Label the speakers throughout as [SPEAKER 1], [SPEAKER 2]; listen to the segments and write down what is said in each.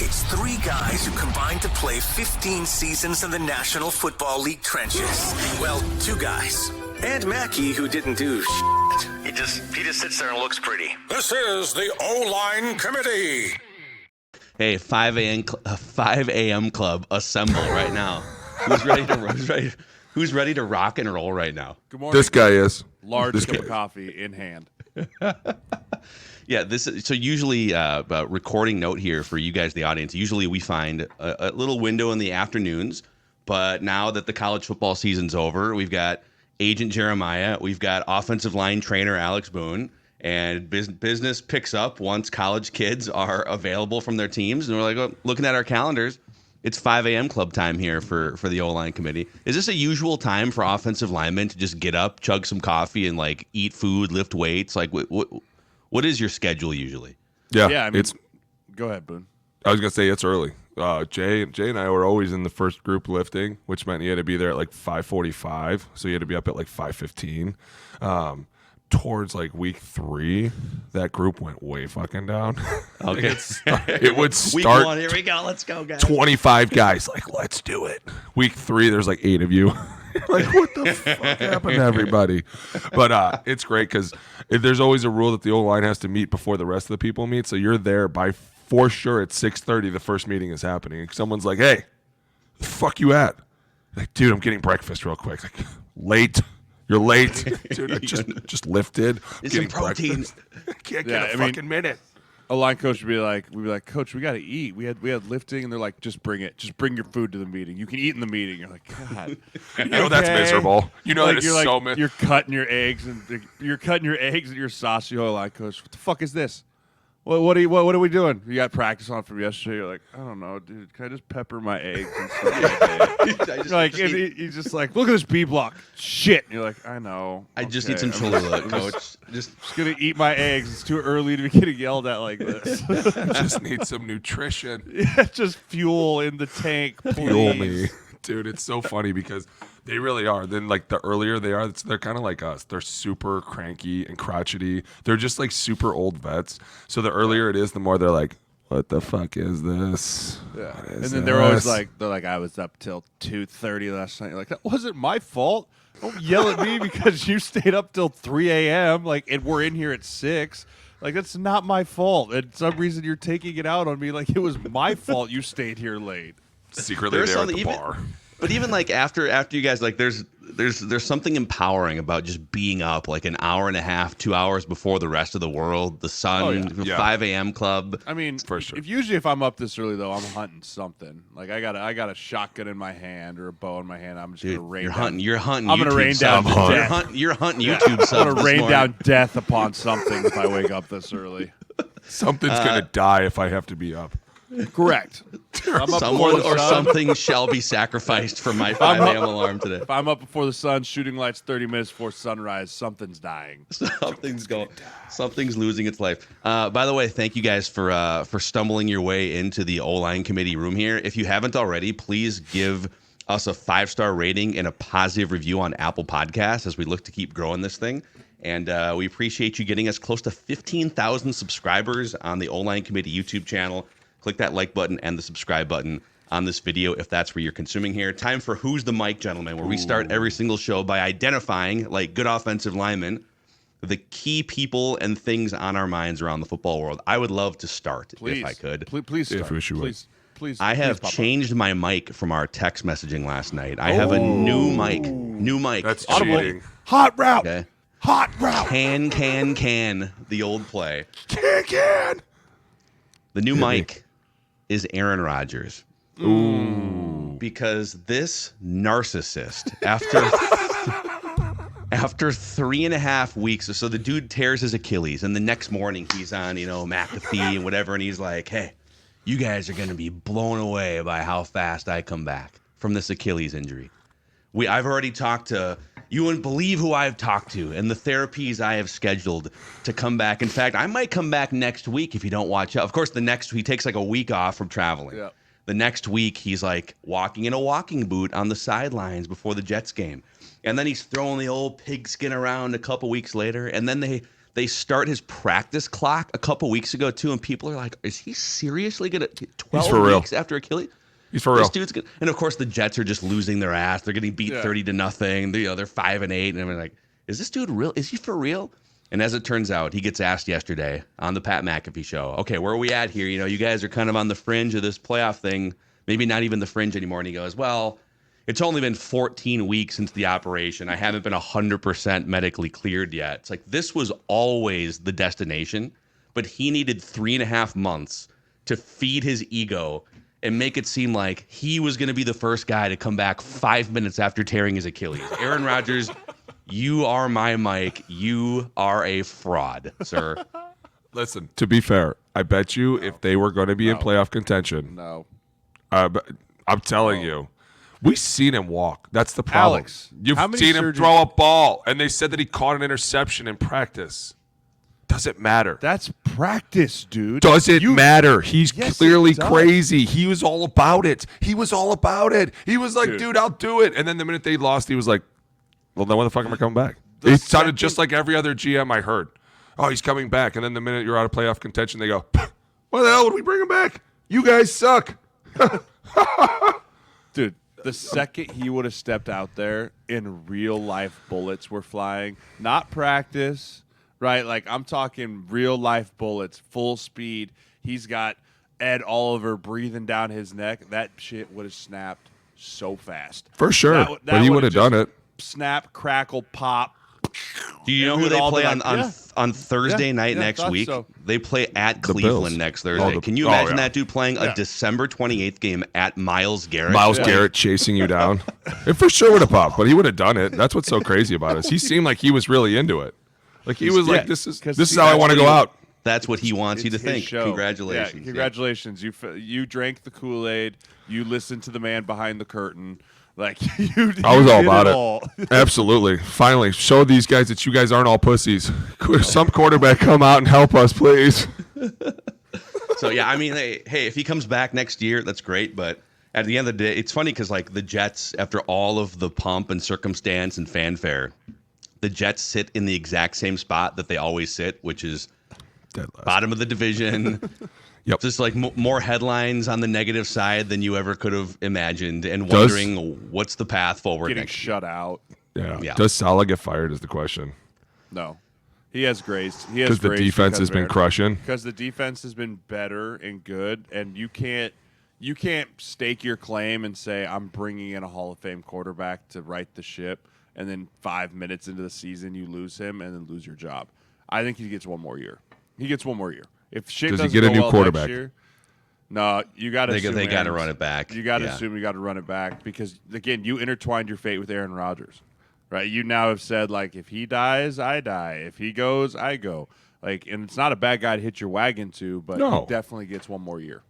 [SPEAKER 1] It's three guys who combined to play 15 seasons in the National Football League trenches. Well, two guys. And Mackey, who didn't do shit. He just sits there and looks pretty. This is the OLine Committee.
[SPEAKER 2] Hey, 5 a.m. club, assemble right now. Who's ready to rock and roll right now?
[SPEAKER 3] Good morning.
[SPEAKER 4] This guy is.
[SPEAKER 3] Large cup of coffee in hand.
[SPEAKER 2] Yeah, this is so usually recording note here for you guys, the audience. Usually we find a little window in the afternoons, but now that the college football season's over, we've got Agent Jeremiah, we've got offensive line trainer Alex Boone, and business picks up once college kids are available from their teams, and we're like, looking at our calendars, it's 5 a.m. club time here for the O-line committee. Is this a usual time for offensive linemen to just get up, chug some coffee, and like eat food, lift weights? Like, what is your schedule usually?
[SPEAKER 3] Yeah, I mean, go ahead, Boone.
[SPEAKER 4] I was gonna say it's early. Jay and I were always in the first group lifting, which meant you had to be there at like 5:45, so you had to be up at like 5:15. Towards like week 3, that group went way fucking down.
[SPEAKER 2] Okay,
[SPEAKER 4] it would start.
[SPEAKER 2] Week 1, here we go. Let's go, guys.
[SPEAKER 4] 25 guys, like, let's do it. Week 3, there's like 8 of you. Like, what the fuck happened to everybody? But it's great because there's always a rule that the O-line has to meet before the rest of the people meet. So you're there by for sure at 6:30. The first meeting is happening. Someone's like, "Hey, the fuck you at?" Like, dude, I'm getting breakfast real quick. Like, late. You're late, dude. I just lifted.
[SPEAKER 2] Some protein.
[SPEAKER 4] Can't get a fucking minute.
[SPEAKER 3] A line coach would be like, Coach, we got to eat. We had lifting, and they're like, just bring it. Just bring your food to the meeting. You can eat in the meeting. You're like, God,
[SPEAKER 4] that's miserable. You know,
[SPEAKER 3] like,
[SPEAKER 4] that is so miserable.
[SPEAKER 3] You're cutting your eggs and your sausage. You're line coach, what the fuck is this? What are we doing? You got practice on from yesterday. You're like, I don't know, dude. Can I just pepper my eggs and stuff like that? He's just like, look at this B block. Shit. And you're like, I know.
[SPEAKER 2] I just need some Cholula, Coach. Just
[SPEAKER 3] gonna eat my eggs. It's too early to be getting yelled at like this.
[SPEAKER 4] I just need some nutrition.
[SPEAKER 3] Yeah, just fuel in the tank, please.
[SPEAKER 4] Fuel me. Dude, it's so funny because they really are. Then, like, the earlier they are, they're kind of like us. They're super cranky and crotchety. They're just, like, super old vets. So the earlier it is, the more they're like, what the fuck is this?
[SPEAKER 3] Yeah. And then they're always like, I was up till 2:30 last night. You're like, that wasn't my fault. Don't yell at me because you stayed up till 3 a.m. Like, and we're in here at 6. Like, that's not my fault. And some reason you're taking it out on me like it was my fault you stayed here late.
[SPEAKER 4] Secretly there at the bar.
[SPEAKER 2] But even like after you guys, like there's something empowering about just being up like an hour and a half, 2 hours before the rest of the world. The sun, 5 a.m. club.
[SPEAKER 3] I mean,
[SPEAKER 4] for sure.
[SPEAKER 3] If I'm up this early though, I'm hunting something. Like I got a shotgun in my hand or a bow in my hand. I'm just gonna rain.
[SPEAKER 2] You're hunting.
[SPEAKER 3] I'm gonna rain down death.
[SPEAKER 2] You're hunting YouTube subs.
[SPEAKER 3] I'm gonna rain down death upon something if I wake up this early.
[SPEAKER 4] Something's gonna die if I have to be up.
[SPEAKER 3] Correct.
[SPEAKER 2] Someone or something shall be sacrificed for my 5 a.m. alarm today.
[SPEAKER 3] If I'm up before the sun, shooting lights 30 minutes before sunrise, something's dying.
[SPEAKER 2] Something's losing its life. By the way, thank you guys for stumbling your way into the O-line committee room here. If you haven't already, please give us a 5-star rating and a positive review on Apple Podcasts as we look to keep growing this thing. And we appreciate you getting us close to 15,000 subscribers on the O-line committee YouTube channel. Click that like button and the subscribe button on this video if that's where you're consuming here. Time for Who's the Mic, gentlemen, where we start every single show by identifying, like good offensive linemen, the key people and things on our minds around the football world. I would love to start if I could.
[SPEAKER 3] Please start. Please.
[SPEAKER 2] I have changed my mic from our text messaging last night. I have a new mic.
[SPEAKER 4] That's cheating.
[SPEAKER 3] Hot route.
[SPEAKER 2] Okay.
[SPEAKER 3] Hot route.
[SPEAKER 2] Can. The old play.
[SPEAKER 4] Can.
[SPEAKER 2] The new mic is Aaron Rodgers.
[SPEAKER 4] Ooh.
[SPEAKER 2] Because this narcissist, after 3.5 weeks, so the dude tears his Achilles, and the next morning he's on, McAfee and whatever, and he's like, hey, you guys are going to be blown away by how fast I come back from this Achilles injury. I've already talked to, you wouldn't believe who I've talked to and the therapies I have scheduled to come back. In fact, I might come back next week if you don't watch out. Of course, he takes like a week off from traveling.
[SPEAKER 3] Yeah.
[SPEAKER 2] The next week, he's like walking in a walking boot on the sidelines before the Jets game. And then he's throwing the old pigskin around a couple weeks later. And then they They start his practice clock a couple weeks ago too, and people are like, "Is he seriously gonna 12 weeks after Achilles?"
[SPEAKER 4] He's for real.
[SPEAKER 2] This dude's gonna, and of course the Jets are just losing their ass. They're getting beat 30-0. They're 5-8, and I'm like, "Is this dude real? Is he for real?" And as it turns out, he gets asked yesterday on the Pat McAfee show, "Okay, where are we at here? You guys are kind of on the fringe of this playoff thing. Maybe not even the fringe anymore." And he goes, "Well, it's only been 14 weeks since the operation. I haven't been 100% medically cleared yet." It's like, this was always the destination, but he needed 3.5 months to feed his ego and make it seem like he was going to be the first guy to come back 5 minutes after tearing his Achilles. Aaron Rodgers, you are my Mike. You are a fraud, sir.
[SPEAKER 4] Listen, to be fair, I bet you if they were going to be in playoff contention, I'm telling you, we've seen him walk. That's the problem.
[SPEAKER 3] Alex,
[SPEAKER 4] you've seen him throw a ball, and they said that he caught an interception in practice. Does it matter?
[SPEAKER 3] That's practice, dude.
[SPEAKER 4] Does it matter? He's
[SPEAKER 3] Yes,
[SPEAKER 4] clearly
[SPEAKER 3] it does.
[SPEAKER 4] crazy. He was all about it. He was like, dude, I'll do it. And then the minute they lost, he was like, well, then when the fuck am I coming back? He sounded just like every other GM I heard. Oh, he's coming back. And then the minute you're out of playoff contention, they go, why the hell would we bring him back? You guys suck.
[SPEAKER 3] Dude, the second he would have stepped out there in real life, bullets were flying. Not practice, right? Like, I'm talking real life bullets, full speed. He's got Ed Oliver breathing down his neck. That shit would have snapped so fast.
[SPEAKER 4] For sure.
[SPEAKER 3] That
[SPEAKER 4] but he would have done it.
[SPEAKER 3] Snap, crackle, pop.
[SPEAKER 2] Do you know who they play on Thursday night next week?
[SPEAKER 3] So.
[SPEAKER 2] They play at
[SPEAKER 4] The
[SPEAKER 2] Cleveland
[SPEAKER 4] Bills.
[SPEAKER 2] next Thursday. Can you imagine that dude playing a December 28th game at Myles Garrett?
[SPEAKER 4] Myles Garrett chasing you down. It for sure would have popped, but he would have done it. That's what's so crazy about it. He seemed like he was really into it. Like he was like, this is how I want to go out.
[SPEAKER 2] That's what he wants you to think.
[SPEAKER 3] Show.
[SPEAKER 2] Congratulations.
[SPEAKER 3] Yeah, congratulations. You drank the Kool-Aid. You listened to the man behind the curtain. Like
[SPEAKER 4] I was all about it. Absolutely. Finally, show these guys that you guys aren't all pussies. Some quarterback come out and help us, please.
[SPEAKER 2] So yeah, I mean, hey, if he comes back next year, that's great. But at the end of the day, it's funny because like the Jets, after all of the pomp and circumstance and fanfare, the Jets sit in the exact same spot that they always sit, which is bottom of the division.
[SPEAKER 4] Yep.
[SPEAKER 2] Just like more headlines on the negative side than you ever could have imagined, and wondering what's the path forward.
[SPEAKER 3] Getting shut out.
[SPEAKER 4] Yeah. Does Salah get fired is the question.
[SPEAKER 3] No. He has grace.
[SPEAKER 4] Because the defense has been crushing.
[SPEAKER 3] Because the defense has been better and good, and you can't stake your claim and say, I'm bringing in a Hall of Fame quarterback to right the ship, and then 5 minutes into the season you lose him and then lose your job. I think he gets one more year. If shit
[SPEAKER 4] Does
[SPEAKER 3] doesn't
[SPEAKER 4] he get a
[SPEAKER 3] go
[SPEAKER 4] new
[SPEAKER 3] well
[SPEAKER 4] quarterback?
[SPEAKER 3] Next year, no, you got to.
[SPEAKER 2] They got to run it back.
[SPEAKER 3] You got to assume you got to run it back because again, you intertwined your fate with Aaron Rodgers, right? You now have said like, if he dies, I die. If he goes, I go. Like, and it's not a bad guy to hit your wagon to, but he definitely gets one more year.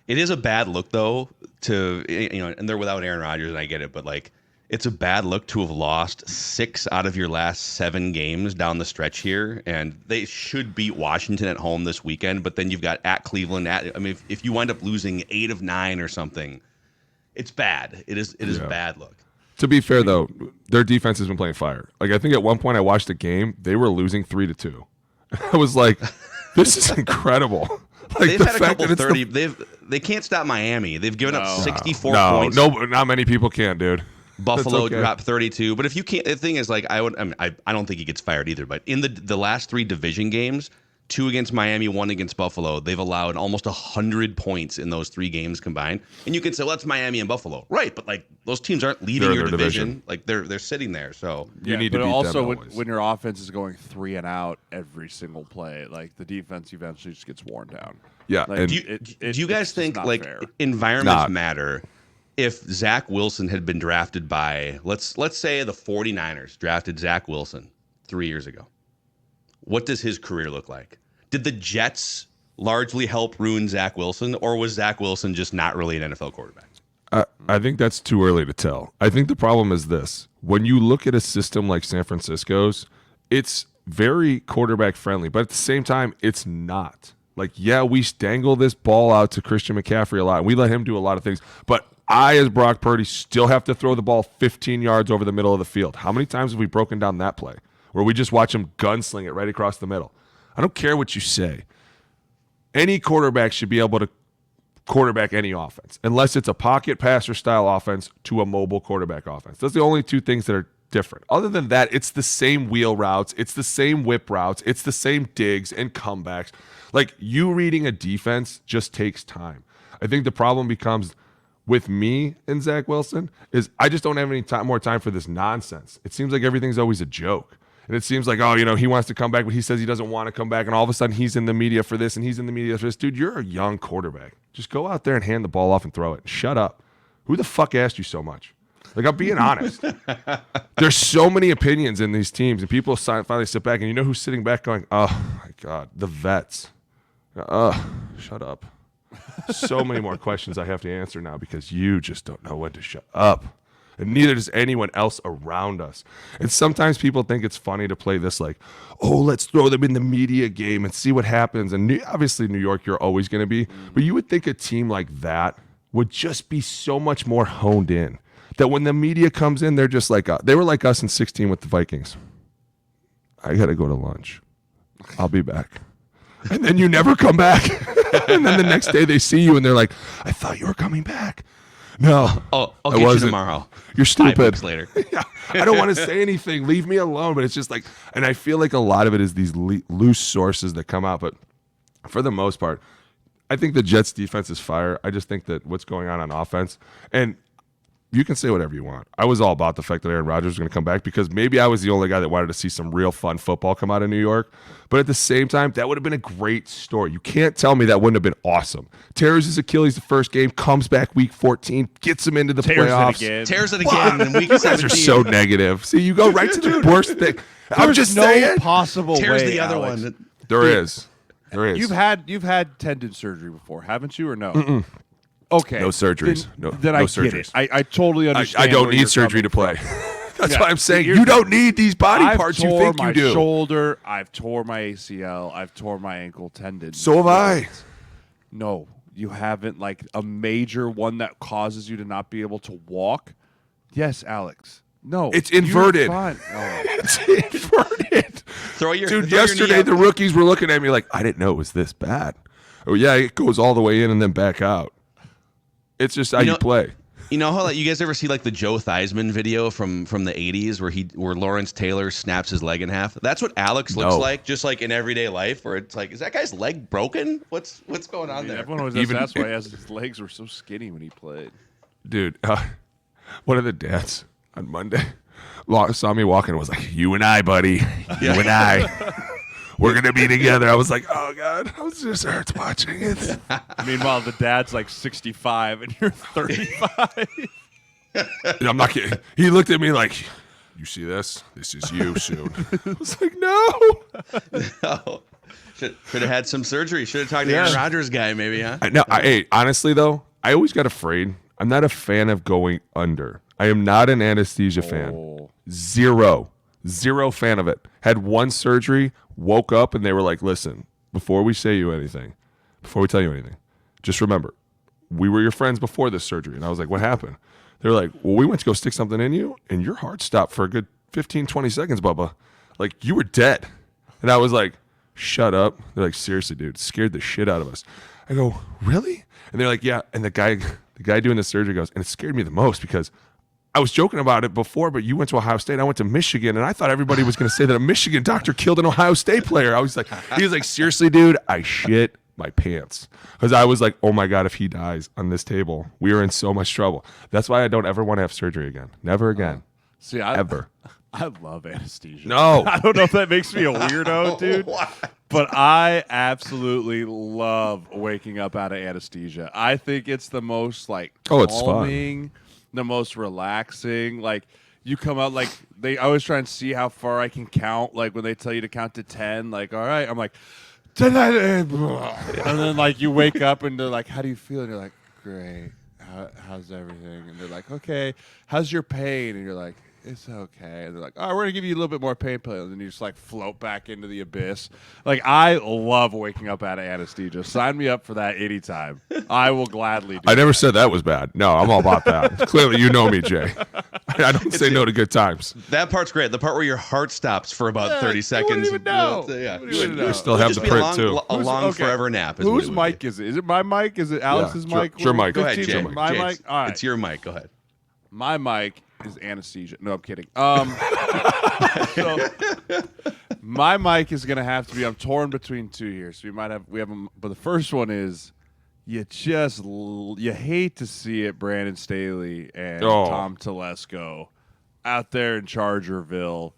[SPEAKER 2] It is a bad look though and they're without Aaron Rodgers, and I get it, but like, it's a bad look to have lost 6 out of your last 7 games down the stretch here, and they should beat Washington at home this weekend. But then you've got at Cleveland. If you wind up losing 8 of 9 or something, it's bad. It is a bad look.
[SPEAKER 4] To be fair though, their defense has been playing fire. Like I think at one point I watched the game, they were losing 3-2. I was like, this is incredible. Like
[SPEAKER 2] they've had a couple 30. They can't stop Miami. They've given up 64 points.
[SPEAKER 4] No, not many people can, dude.
[SPEAKER 2] Buffalo dropped 32, but if you can't, the thing is, like, I don't think he gets fired either. But in the last 3 division games, 2 against Miami, 1 against Buffalo, they've allowed almost 100 points in those 3 games combined. And you can say, well, that's Miami and Buffalo, right? But like those teams aren't leaving your division. Like they're sitting there. So
[SPEAKER 4] you need to beat
[SPEAKER 3] also
[SPEAKER 4] them always.
[SPEAKER 3] when your offense is going 3 and out every single play, like the defense eventually just gets worn down.
[SPEAKER 4] Yeah.
[SPEAKER 3] Like,
[SPEAKER 2] do you guys think like environments matter? If Zach Wilson had been drafted by, let's say the 49ers drafted Zach Wilson 3 years ago, what does his career look like? Did the Jets largely help ruin Zach Wilson, or was Zach Wilson just not really an NFL quarterback?
[SPEAKER 4] I think that's too early to tell. I think the problem is this. When you look at a system like San Francisco's, it's very quarterback friendly, but at the same time, it's not. Like, yeah, we dangle this ball out to Christian McCaffrey a lot, and we let him do a lot of things, but I, as Brock Purdy, still have to throw the ball 15 yards over the middle of the field. How many times have we broken down that play? where we just watch them gunsling it right across the middle. I don't care what you say. Any quarterback should be able to quarterback any offense, unless it's a pocket passer style offense to a mobile quarterback offense. Those are the only two things that are different. Other than that, it's the same wheel routes, it's the same whip routes, it's the same digs and comebacks. Like, you reading a defense just takes time. I think the problem becomes with me and Zach Wilson is I just don't have any more time for this nonsense. It seems like everything's always a joke. And it seems like, oh, he wants to come back, but he says he doesn't want to come back. And all of a sudden he's in the media for this and he's in the media for this. Dude, you're a young quarterback. Just go out there and hand the ball off and throw it. Shut up. Who the fuck asked you so much? Like, I'm being honest. There's so many opinions in these teams, and people finally sit back, and you know who's sitting back going, oh, my God, the vets. Shut up. So many more questions I have to answer now because you just don't know when to shut up. And neither does anyone else around us. And sometimes people think it's funny to play this like, oh, let's throw them in the media game and see what happens. And obviously New York, you're always going to be. But you would think a team like that would just be so much more honed in. That when the media comes in, they're just like, they were like us in 16 with the Vikings. I got to go to lunch. I'll be back. And then you never come back. And then the next day they see you and they're like, I thought you were coming back. No.
[SPEAKER 2] Oh, I'll get you tomorrow.
[SPEAKER 4] You're stupid.
[SPEAKER 2] 5 weeks later.
[SPEAKER 4] Yeah, I don't want to say anything. Leave me alone. But it's just like, and I feel like a lot of it is these loose sources that come out. But for the most part, I think the Jets defense is fire. I just think that what's going on offense, and you can say whatever you want. I was all about the fact that Aaron Rodgers was going to come back because maybe I was the only guy that wanted to see some real fun football come out of New York. But at the same time, that would have been a great story. You can't tell me that wouldn't have been awesome. Tears his Achilles the first game, comes back week 14, gets him into the playoffs.
[SPEAKER 2] Tears it again in week 17.
[SPEAKER 4] You guys are so negative. See, you go right to the worst thing. I'm just saying.
[SPEAKER 3] Possible
[SPEAKER 2] Tears
[SPEAKER 3] way,
[SPEAKER 2] the other
[SPEAKER 3] Alex.
[SPEAKER 2] one.
[SPEAKER 4] There is.
[SPEAKER 3] You've had tendon surgery before, haven't you, or no?
[SPEAKER 4] Mm-mm.
[SPEAKER 3] Okay.
[SPEAKER 4] No surgeries.
[SPEAKER 3] Then I
[SPEAKER 4] surgeries.
[SPEAKER 3] get it. I totally understand.
[SPEAKER 4] I don't
[SPEAKER 3] where
[SPEAKER 4] need
[SPEAKER 3] you're
[SPEAKER 4] surgery to play.
[SPEAKER 3] coming from.
[SPEAKER 4] That's
[SPEAKER 3] Yeah.
[SPEAKER 4] what I'm saying.
[SPEAKER 3] You're-
[SPEAKER 4] You don't need these body parts you think you
[SPEAKER 3] I've
[SPEAKER 4] do.
[SPEAKER 3] tore my shoulder. I've tore my ACL. I've tore my ankle tendon.
[SPEAKER 4] So have I.
[SPEAKER 3] No, you haven't. Like a major one that causes you to not be able to walk. Yes, Alex. No,
[SPEAKER 4] It's inverted.
[SPEAKER 3] You're fine. Oh.
[SPEAKER 4] It's inverted.
[SPEAKER 2] Throw your
[SPEAKER 4] Dude,
[SPEAKER 2] throw your knee
[SPEAKER 4] yesterday
[SPEAKER 2] up.
[SPEAKER 4] the rookies were looking at me like, I didn't know it was this bad. Oh, yeah, it goes all the way in and then back out. It's just how you play.
[SPEAKER 2] You know how you guys ever see like the Joe Theismann video from the 80s where Lawrence Taylor snaps his leg in half? That's what Alex looks like, just like in everyday life, where it's like, is that guy's leg broken? What's going on there?
[SPEAKER 3] Everyone always asks that's why his legs were so skinny when he played.
[SPEAKER 4] Dude, one of the dads on Monday saw me walking and was like, you and I, buddy. You and I. We're going to be together. I was like, oh, God. I was just hurts watching it.
[SPEAKER 3] Meanwhile, the dad's like 65 and you're 35.
[SPEAKER 4] I'm not kidding. He looked at me like, you see this? This is you soon. I was like, no.
[SPEAKER 2] No. Should have had some surgery. Should have talked to Aaron Rodgers guy, maybe, huh?
[SPEAKER 4] Hey, honestly, though, I always got afraid. I'm not a fan of going under. I am not an anesthesia fan. Zero fan of it. Had one surgery, woke up, and they were like, listen, before we tell you anything, just remember, we were your friends before this surgery. And I was like, what happened? They were like, well, we went to go stick something in you, and your heart stopped for a good 15, 20 seconds, Bubba. Like, you were dead. And I was like, shut up. They're like, seriously, dude, it scared the shit out of us. I go, really? And they're like, yeah. And the guy doing the surgery goes, and it scared me the most because I was joking about it before, but you went to Ohio State. I went to Michigan, and I thought everybody was going to say that a Michigan doctor killed an Ohio State player. He was like, seriously, dude, I shit my pants. Because I was like, oh my God, if he dies on this table, we are in so much trouble. That's why I don't ever want to have surgery again. Never again. Ever.
[SPEAKER 3] I love anesthesia.
[SPEAKER 4] No.
[SPEAKER 3] I don't know if that makes me a weirdo, dude. But I absolutely love waking up out of anesthesia. I think it's the most
[SPEAKER 4] it's
[SPEAKER 3] calming, the most relaxing. Like you come out I always try and see how far I can count. Like when they tell you to count to 10, like, all right, I'm like, 10, and then you wake up and they're like, how do you feel? And you're like, great. How's everything? And they're like, okay. How's your pain? And you're like, it's okay. And they're like, all right, we're going to give you a little bit more pain pills. And you just float back into the abyss. I love waking up out of anesthesia. Sign me up for that anytime. I will gladly do
[SPEAKER 4] I never said that was bad. No, I'm all about that. Clearly, you know me, Jay. I don't say no to good times.
[SPEAKER 2] That part's great. The part where your heart stops for about 30 seconds.
[SPEAKER 3] You wouldn't even know.
[SPEAKER 2] Yeah.
[SPEAKER 4] You still have the print, too.
[SPEAKER 2] A long forever nap.
[SPEAKER 3] Whose mic is it? Is it my mic? Is it Alex's mic?
[SPEAKER 4] Sure, Mike.
[SPEAKER 2] Go ahead,
[SPEAKER 3] James.
[SPEAKER 2] James.
[SPEAKER 3] My mic? All right.
[SPEAKER 2] It's your mic. Go ahead.
[SPEAKER 3] My mic is anesthesia. No, I'm kidding. So my mic is gonna have to be. I'm torn between two here. So we have them, but the first one is you hate to see it. Brandon Staley and Tom Telesco out there in Chargerville.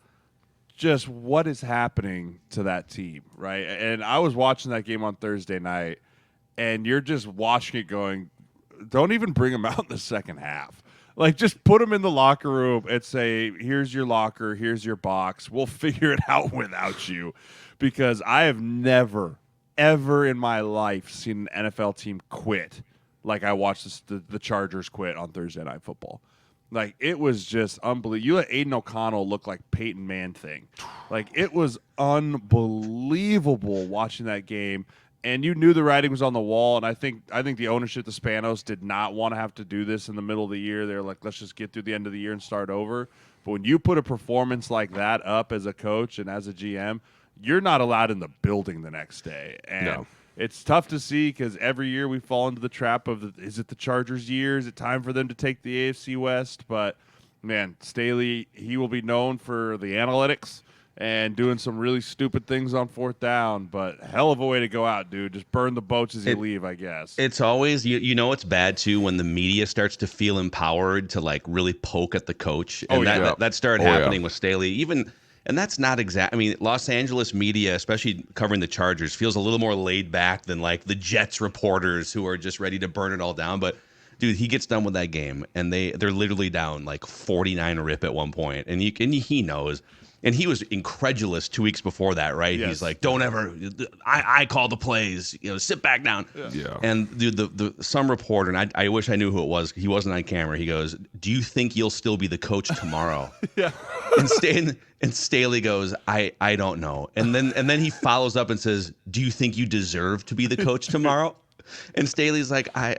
[SPEAKER 3] Just what is happening to that team, right? And I was watching that game on Thursday night, and you're just watching it going, don't even bring them out in the second half. Like, just put them in the locker room and say, here's your locker, here's your box. We'll figure it out without you. Because I have never, ever in my life seen an NFL team quit like I watched the Chargers quit on Thursday Night Football. Like, it was just unbelievable. You let Aiden O'Connell look like Peyton Manning. Like, it was unbelievable watching that game. And you knew the writing was on the wall, and I think the ownership, the Spanos, did not want to have to do this in the middle of the year. They're like, let's just get through the end of the year and start over. But when you put a performance like that up as a coach and as a GM, you're not allowed in the building the next day. And it's tough to see because every year we fall into the trap of, is it the Chargers' year? Is it time for them to take the AFC West? But, man, Staley, he will be known for the analytics and doing some really stupid things on fourth down, but hell of a way to go out, dude. Just burn the boats as you leave, I guess.
[SPEAKER 2] It's always, you know, it's bad too when the media starts to feel empowered to like really poke at the coach. And that started happening with Staley. And that's not exact. I mean, Los Angeles media, especially covering the Chargers, feels a little more laid back than like the Jets reporters who are just ready to burn it all down. But dude, he gets done with that game and they're literally down like 49 rip at one point, and he knows. And he was incredulous 2 weeks before that, right? Yes. He's like, "Don't ever, I call the plays. You know, sit back down."
[SPEAKER 4] Yeah.
[SPEAKER 2] And dude, some reporter, and I wish I knew who it was. He wasn't on camera. He goes, "Do you think you'll still be the coach tomorrow?"
[SPEAKER 3] Yeah.
[SPEAKER 2] And Staley goes, "I don't know." And then he follows up and says, "Do you think you deserve to be the coach tomorrow?" And Staley's like, I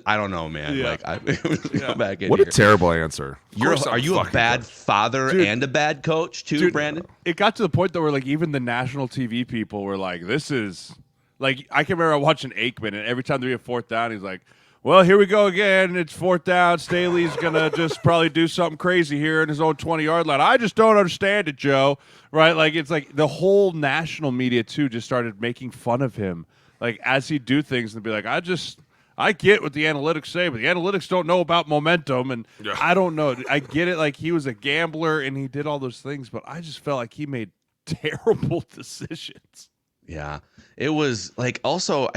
[SPEAKER 2] don't know, man.
[SPEAKER 3] Yeah.
[SPEAKER 2] Come back in
[SPEAKER 4] what
[SPEAKER 2] here.
[SPEAKER 4] A terrible answer.
[SPEAKER 2] Are you a bad father and a bad coach too, Brandon?
[SPEAKER 3] It got to the point though where like even the national TV people were like, "This is like," I can remember watching Aikman, and every time they get fourth down, he's like, "Well, here we go again. It's fourth down. Staley's gonna just probably do something crazy here in his own 20-yard line. I just don't understand it, Joe." Right? Like it's like the whole national media too just started making fun of him, like as he'd do things and be like, I get what the analytics say, but the analytics don't know about momentum, and I don't know. I get it, like he was a gambler and he did all those things, but I just felt like he made terrible decisions.
[SPEAKER 2] Yeah, it was like also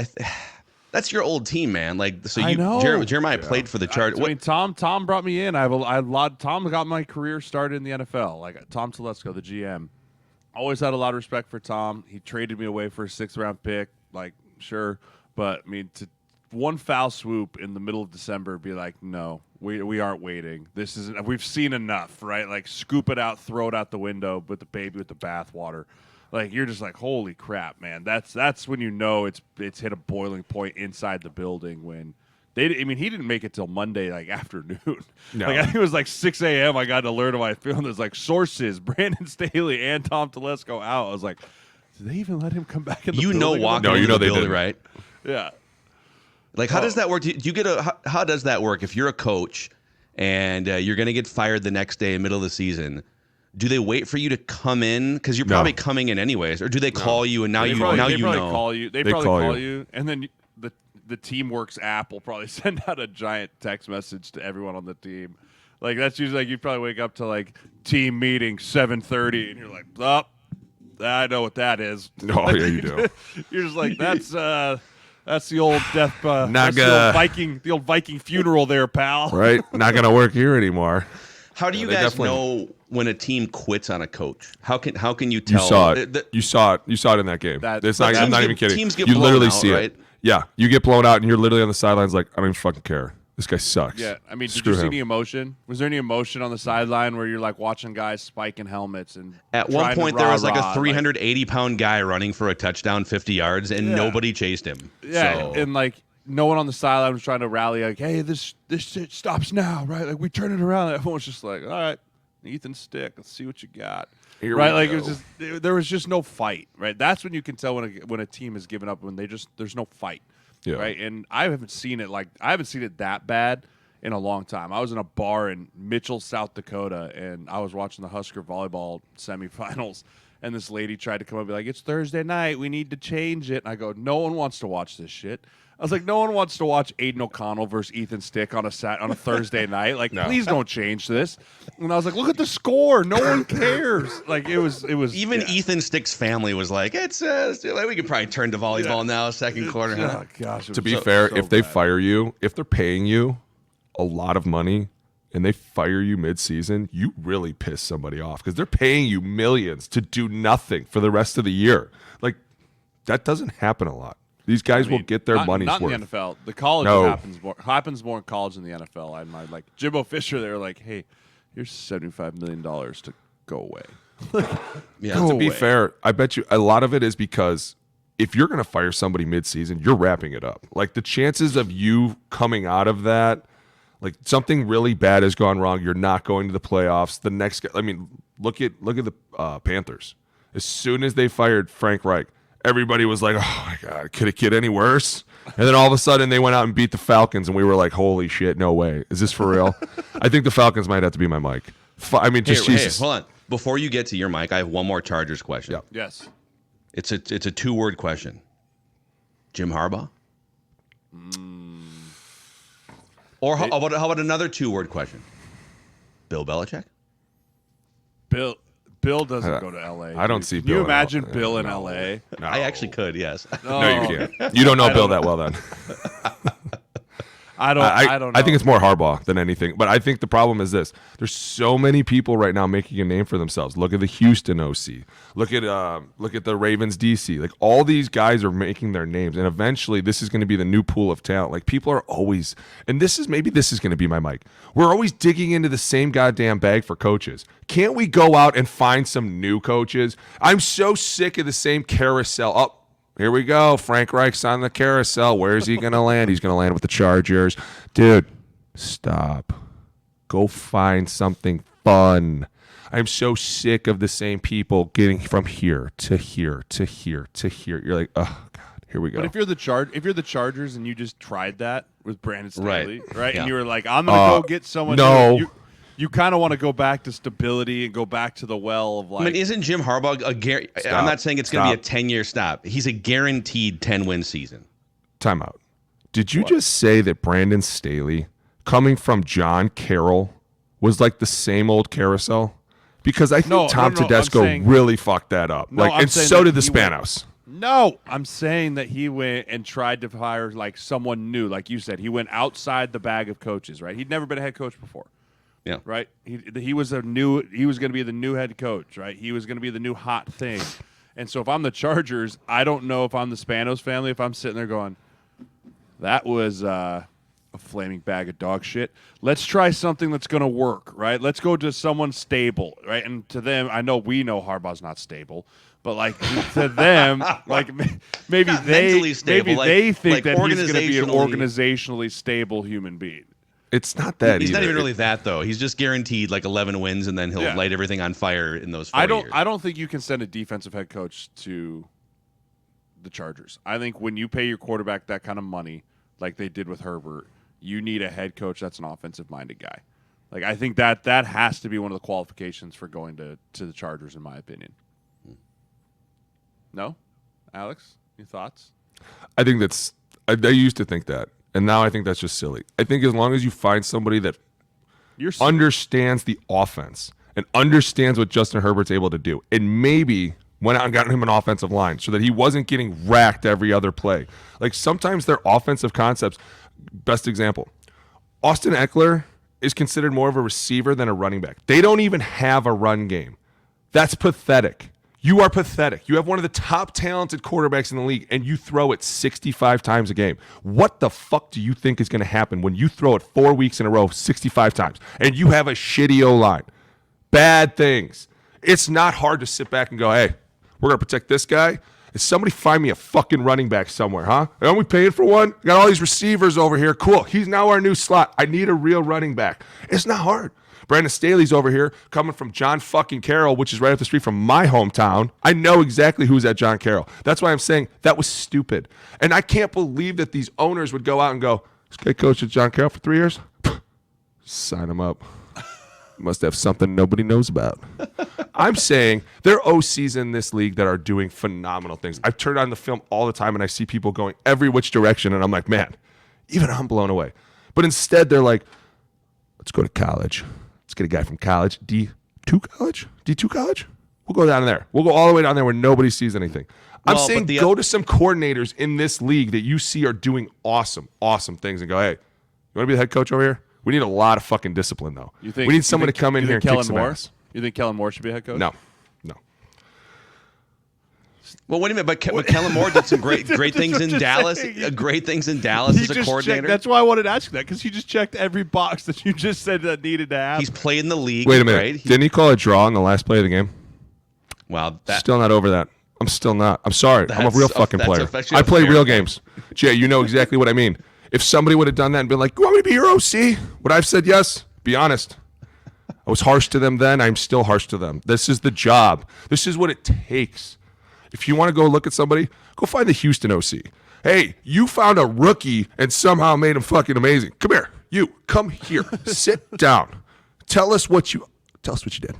[SPEAKER 2] that's your old team, man. Like so,
[SPEAKER 3] I know.
[SPEAKER 2] Jeremiah played for the Chargers.
[SPEAKER 3] I mean, Tom brought me in. Tom got my career started in the NFL. Like Tom Telesco, the GM, always had a lot of respect for Tom. He traded me away for a 6th-round pick. Like sure, but I mean to. One foul swoop in the middle of December be like, no, we aren't waiting. We've seen enough, right? Like scoop it out, throw it out the window, with the baby with the bathwater. Like you're just like, holy crap, man. That's when you know it's hit a boiling point inside the building when he didn't make it till Monday like afternoon.
[SPEAKER 4] No.
[SPEAKER 3] Like I think it was like 6 a.m. I got an alert on my phone. There's like sources, Brandon Staley and Tom Telesco out. I was like, did they even let him come back in the building?
[SPEAKER 2] Walking into the building, right?
[SPEAKER 3] Yeah.
[SPEAKER 2] Like, how does that work? Do you get how does that work? If you're a coach and you're going to get fired the next day, middle of the season, do they wait for you to come in? Because you're probably coming in anyways, or do they call you and
[SPEAKER 3] They probably call you. They probably
[SPEAKER 4] call
[SPEAKER 3] call you, and then the Teamworks app will probably send out a giant text message to everyone on the team. Like that's usually like you probably wake up to like team meeting 7:30, and you're like, oh, I know what that is.
[SPEAKER 4] Oh yeah, you do.
[SPEAKER 3] You're just like That's the old death, the old Viking funeral there, pal.
[SPEAKER 4] Right? Not going to work here anymore.
[SPEAKER 2] How do you guys know when a team quits on a coach? How can you tell?
[SPEAKER 4] You saw it. You saw it in that game. I'm not even kidding.
[SPEAKER 2] Teams get
[SPEAKER 4] you
[SPEAKER 2] blown
[SPEAKER 4] literally
[SPEAKER 2] out,
[SPEAKER 4] see
[SPEAKER 2] right?
[SPEAKER 4] it. Yeah, you get blown out, and you're literally on the sidelines like, I don't even fucking care. This guy sucks.
[SPEAKER 3] Yeah, I mean,
[SPEAKER 4] Screw
[SPEAKER 3] did you see
[SPEAKER 4] him.
[SPEAKER 3] any emotion? Was there any emotion on the sideline where you're like watching guys spiking helmets and
[SPEAKER 2] at one point there was like a 380-pound guy running for a touchdown 50 yards and nobody chased him.
[SPEAKER 3] Yeah,
[SPEAKER 2] so.
[SPEAKER 3] and like no one on the sideline was trying to rally, like, hey, this shit stops now, right? Like, we turn it around. Everyone was just like, all right, Ethan Stick, let's see what you got.
[SPEAKER 4] Here
[SPEAKER 3] right?
[SPEAKER 4] we
[SPEAKER 3] Like,
[SPEAKER 4] go.
[SPEAKER 3] it was just, there was just no fight, right? That's when you can tell when a team has given up, when there's no fight, right? And I haven't seen it that bad in a long time. I was in a bar in Mitchell, South Dakota, and I was watching the Husker volleyball semifinals. And this lady tried to come up and be like, it's Thursday night. We need to change it. And I go, no one wants to watch this shit. I was like, no one wants to watch Aiden O'Connell versus Ethan Stick on a Thursday night. Like, please don't change this. And I was like, look at the score. No one cares. Like, it was.
[SPEAKER 2] Even Ethan Stick's family was like, it's we could probably turn to volleyball now, second quarter.
[SPEAKER 3] Oh, gosh.
[SPEAKER 4] To be fair, if they fire you, if they're paying you a lot of money and they fire you mid-season, you really piss somebody off because they're paying you millions to do nothing for the rest of the year. Like, that doesn't happen a lot. These guys will get their money's worth.
[SPEAKER 3] Not in the NFL. The college happens more in college than the NFL. Like Jimbo Fisher, they're like, hey, here's $75 million to go away.
[SPEAKER 4] To be fair, I bet you a lot of it is because if you're going to fire somebody mid-season, you're wrapping it up. Like, the chances of you coming out of that, like, something really bad has gone wrong. You're not going to the playoffs. The next guy, I mean, look at the Panthers. As soon as they fired Frank Reich, everybody was like, oh, my God, could it get any worse? And then all of a sudden they went out and beat the Falcons, and we were like, holy shit, no way. Is this for real? I think the Falcons might have to be my mic. I mean, just Jesus.
[SPEAKER 2] Hey, hold on. Before you get to your mic, I have one more Chargers question.
[SPEAKER 4] Yeah.
[SPEAKER 3] Yes.
[SPEAKER 2] It's a 2-word question. Jim Harbaugh? Or how about another 2-word question? Bill Belichick?
[SPEAKER 3] Bill doesn't go to L.A.
[SPEAKER 4] I don't see
[SPEAKER 3] Can
[SPEAKER 4] Bill.
[SPEAKER 3] you imagine Bill in L.A.?
[SPEAKER 4] No.
[SPEAKER 2] I actually could, yes.
[SPEAKER 4] No, you can't. You don't know Bill that well then.
[SPEAKER 3] I don't know.
[SPEAKER 4] I think it's more Harbaugh than anything. But I think the problem is this. There's so many people right now making a name for themselves. Look at the Houston OC. Look at the Ravens DC. Like, all these guys are making their names. And eventually this is going to be the new pool of talent. Like, people are always, and this is going to be my mic. We're always digging into the same goddamn bag for coaches. Can't we go out and find some new coaches? I'm so sick of the same carousel. Oh, here we go. Frank Reich's on the carousel. Where is he going to land? He's going to land with the Chargers. Dude, stop. Go find something fun. I'm so sick of the same people getting from here to here to here to here. You're like, oh, God, here we go.
[SPEAKER 3] But if you're the Chargers and you just tried that with Brandon Staley, right?
[SPEAKER 2] Yeah.
[SPEAKER 3] And you were like, I'm going to go get someone.
[SPEAKER 4] No.
[SPEAKER 3] You kind of want to go back to stability and go back to the well of, like.
[SPEAKER 2] I mean, isn't Jim Harbaugh I'm not saying it's going to be a 10-year stop. He's a guaranteed 10-win season.
[SPEAKER 4] Time out. Did you just say that Brandon Staley, coming from John Carroll, was like the same old carousel? Because I think Tom Tedesco really fucked that up. And so did the Spanos.
[SPEAKER 3] No, I'm saying that he went and tried to hire, like, someone new. Like you said, he went outside the bag of coaches, right? He'd never been a head coach before.
[SPEAKER 2] Yeah.
[SPEAKER 3] Right? He was going to be the new head coach, right? He was going to be the new hot thing. And so if I'm the Chargers, I don't know if I'm the Spanos family, if I'm sitting there going, that was a flaming bag of dog shit. Let's try something that's going to work, right? Let's go to someone stable, right? And to them, we know Harbaugh's not stable, but, like, to them, like, maybe they think that he's going to be an organizationally stable human being.
[SPEAKER 4] It's not that
[SPEAKER 2] He's
[SPEAKER 4] either.
[SPEAKER 2] not even really that, though. He's just guaranteed like 11 wins, and then he'll light everything on fire in those 4 years.
[SPEAKER 3] I don't think you can send a defensive head coach to the Chargers. I think when you pay your quarterback that kind of money, like they did with Herbert, you need a head coach that's an offensive-minded guy. Like, I think that has to be one of the qualifications for going to the Chargers, in my opinion. No? Alex, your thoughts?
[SPEAKER 4] I think I used to think that. And now I think that's just silly. I think as long as you find somebody that understands the offense and understands what Justin Herbert's able to do, and maybe went out and got him an offensive line so that he wasn't getting racked every other play. Like, sometimes their offensive concepts, best example, Austin Eckler is considered more of a receiver than a running back. They don't even have a run game. That's pathetic. You are pathetic. You have one of the top talented quarterbacks in the league, and you throw it 65 times a game. What the fuck do you think is going to happen when you throw it 4 weeks in a row 65 times, and you have a shitty O-line? Bad things. It's not hard to sit back and go, hey, we're going to protect this guy, is somebody find me a fucking running back somewhere, huh? Aren't we paying for one? Got all these receivers over here. Cool. He's now our new slot. I need a real running back. It's not hard. Brandon Staley's over here coming from John fucking Carroll, which is right up the street from my hometown. I know exactly who's at John Carroll. That's why I'm saying that was stupid. And I can't believe that these owners would go out and go, this guy coached at John Carroll for 3 years? Sign him up. Must have something nobody knows about. I'm saying there are OCs in this league that are doing phenomenal things. I've turned on the film all the time, and I see people going every which direction, and I'm like, man, even I'm blown away. But instead, they're like, let's go to college. Let's get a guy from college. D2 college? D2 college? We'll go down there. We'll go all the way down there where nobody sees anything. I'm saying go to some coordinators in this league that you see are doing awesome, awesome things and go, hey, you want to be the head coach over here? We need a lot of fucking discipline, though. We need someone to come in here and kick some ass.
[SPEAKER 3] You think Kellen Moore should be head coach?
[SPEAKER 4] No.
[SPEAKER 2] Well, wait a minute, but Kellen Moore did some great things in Dallas. Great things in Dallas as a coordinator.
[SPEAKER 3] That's why I wanted to ask you that, because he just checked every box that you just said that needed to happen.
[SPEAKER 2] He's played in the league.
[SPEAKER 4] Wait a minute.
[SPEAKER 2] Right?
[SPEAKER 4] Didn't he call a draw in the last play of the game?
[SPEAKER 2] Wow.
[SPEAKER 4] Still not over that. I'm still not. I'm sorry. I'm a real fucking player. I play real games. Jay, you know exactly what I mean. If somebody would have done that and been like, you want me to be your OC? Would I have said yes? Be honest. I was harsh to them then. I'm still harsh to them. This is the job. This is what it takes. If you want to go look at somebody, go find the Houston OC. Hey, you found a rookie and somehow made him fucking amazing. Come here. You, come here. Sit down. Tell us what you did.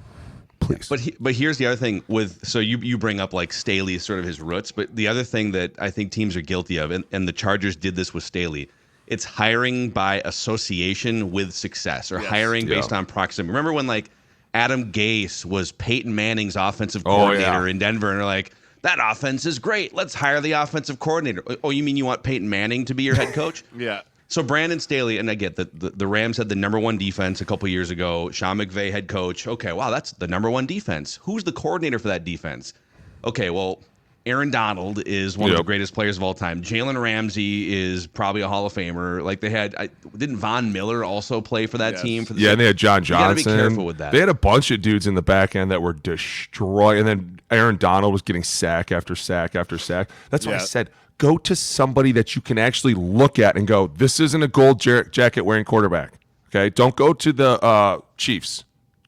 [SPEAKER 4] Please.
[SPEAKER 2] But here's the other thing so you bring up like Staley is sort of his roots, but the other thing that I think teams are guilty of, and the Chargers did this with Staley, it's hiring by association with success, or hiring based on proximity. Remember when like Adam Gase was Peyton Manning's offensive coordinator in Denver, and they're like, that offense is great. Let's hire the offensive coordinator. Oh, you mean you want Peyton Manning to be your head coach?
[SPEAKER 3] Yeah.
[SPEAKER 2] So Brandon Staley, and I get that the Rams had the #1 defense a couple years ago. Sean McVay, head coach. Okay, wow, that's the #1 defense. Who's the coordinator for that defense? Okay, well, Aaron Donald is one of the greatest players of all time. Jalen Ramsey is probably a Hall of Famer. Like didn't Von Miller also play for that team?
[SPEAKER 4] And they had John Johnson.
[SPEAKER 2] You gotta be careful with that.
[SPEAKER 4] They had a bunch of dudes in the back end that were destroyed, and then Aaron Donald was getting sack after sack after sack. That's why I said, go to somebody that you can actually look at and go, this isn't a gold jacket wearing quarterback. Okay, don't go to the Chiefs.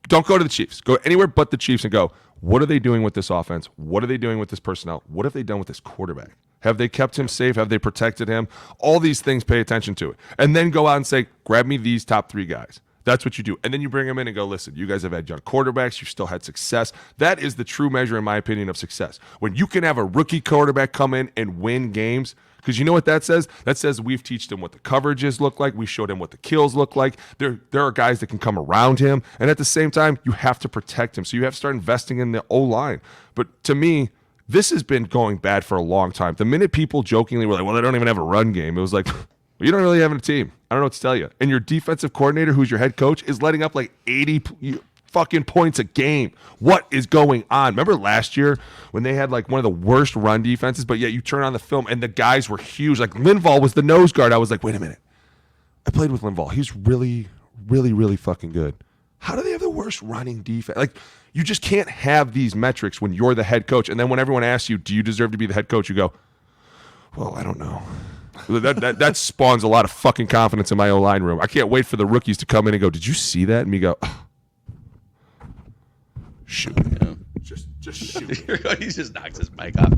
[SPEAKER 4] Don't go to the Chiefs. Go anywhere but the Chiefs and go, what are they doing with this offense? What are they doing with this personnel? What have they done with this quarterback? Have they kept him safe? Have they protected him? All these things, pay attention to it. And then go out and say, grab me these top 3 guys. That's what you do. And then you bring them in and go, listen, you guys have had young quarterbacks. You've still had success. That is the true measure, in my opinion, of success. When you can have a rookie quarterback come in and win games, because you know what that says? That says we've taught him what the coverages look like. We showed him what the kills look like. There are guys that can come around him. And at the same time, you have to protect him. So you have to start investing in the O-line. But to me, this has been going bad for a long time. The minute people jokingly were like, well, they don't even have a run game, it was like, you don't really have a team. I don't know what to tell you. And your defensive coordinator, who's your head coach, is letting up like 80 fucking points a game. What is going on? Remember last year when they had like one of the worst run defenses, but yet you turn on the film and the guys were huge. Like Linval was the nose guard. I was like, wait a minute. I played with Linval. He's really, really, really fucking good. How do they have the worst running defense? Like, you just can't have these metrics when you're the head coach. And then when everyone asks you, do you deserve to be the head coach? You go, well, I don't know. That spawns a lot of fucking confidence in my O-line room. I can't wait for the rookies to come in and go, did you see that? And me go, oh, shoot.
[SPEAKER 2] Yeah.
[SPEAKER 4] Just shoot.
[SPEAKER 2] He just knocks his mic off.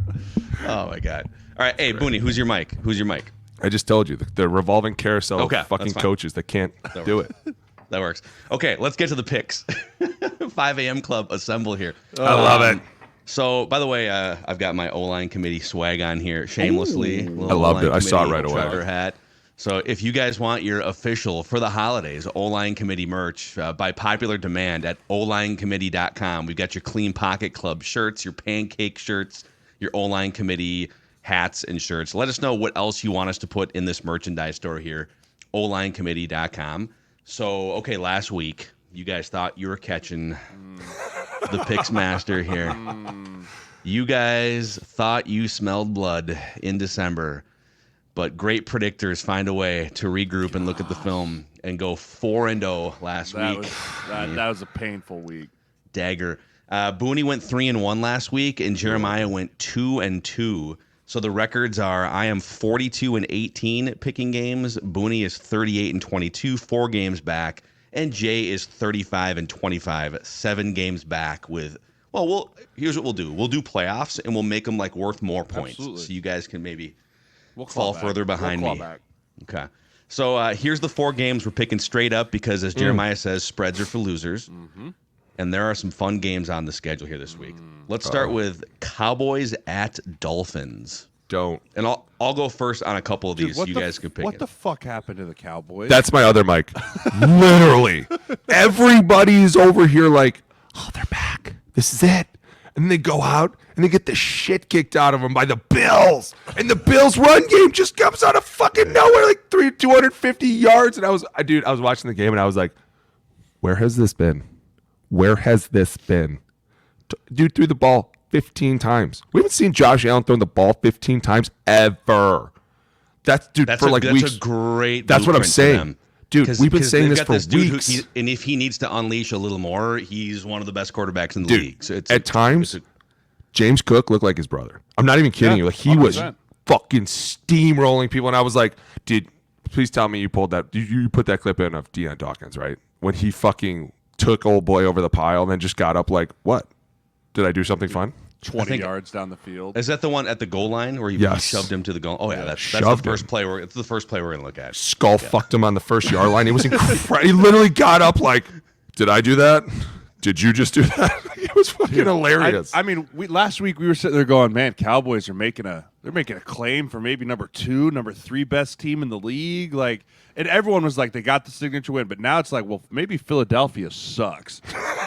[SPEAKER 2] Oh, my God. All right. Hey, Booney, who's your mic?
[SPEAKER 4] I just told you, the revolving carousel of fucking coaches that can't do it.
[SPEAKER 2] That works. Okay, let's get to the picks. 5 a.m. club assemble here.
[SPEAKER 4] I love it.
[SPEAKER 2] So, by the way, I've got my O-line committee swag on here, shamelessly.
[SPEAKER 4] I loved it. I saw it right away.
[SPEAKER 2] Trevor hat. So, if you guys want your official for the holidays O-line committee merch, by popular demand at OLineCommittee.com, we've got your Clean Pocket Club shirts, your pancake shirts, your O-line committee hats and shirts. Let us know what else you want us to put in this merchandise store here, OLineCommittee.com. So, okay, last week, you guys thought you were catching the picks master here. You guys thought you smelled blood in December, but great predictors find a way to regroup and look at the film and go 4-0 last week.
[SPEAKER 3] That was a painful week.
[SPEAKER 2] Dagger. Booney went 3-1 last week, and Jeremiah went 2-2. So the records are: I am 42-18 picking games. Booney is 38-22, 4 games back, and Jay is 35-25, 7 games back. With here's what we'll do: we'll do playoffs, and we'll make them like worth more points, so you guys can maybe fall further behind me. Okay. So here's the 4 games we're picking straight up because, as Jeremiah says, spreads are for losers. Mm-hmm. And there are some fun games on the schedule here this week. Let's start with Cowboys at Dolphins. And I'll go first on a couple of these so you guys can pick
[SPEAKER 3] What the fuck happened to the Cowboys?
[SPEAKER 4] That's my other mic. Literally. Everybody's over here like, oh, they're back. This is it. And then they go out and they get the shit kicked out of them by the Bills. And the Bills' run game just comes out of fucking nowhere, like 250 yards. And I was watching the game and I was like, where has this been? Where has this been? Dude threw the ball 15 times. We haven't seen Josh Allen throwing the ball 15 times ever. That's for like weeks.
[SPEAKER 2] That's a great.
[SPEAKER 4] That's what I'm saying. Dude, we've been saying this for weeks.
[SPEAKER 2] And if he needs to unleash a little more, he's one of the best quarterbacks in the league. So
[SPEAKER 4] at times, James Cook looked like his brother. I'm not even kidding you. Like he 100%. Was fucking steamrolling people. And I was like, dude, please tell me you pulled that. You put that clip in of Deion Dawkins, right? When he fucking took old boy over the pile and then just got up like, what? Did I do something fun?
[SPEAKER 3] 20 yards down the field.
[SPEAKER 2] Is that the one at the goal line where he shoved him to the goal? Oh yeah, that's the first play. It's the first play we're gonna look at.
[SPEAKER 4] Skull fucked him on the first yard line. It was incredible. He literally got up like, did I do that? Did you just do that? It was fucking hilarious.
[SPEAKER 3] I mean, last week we were sitting there going, man, Cowboys are making a claim for maybe number 2, number 3 best team in the league. Like, and everyone was like, they got the signature win, but now it's like, well, maybe Philadelphia sucks.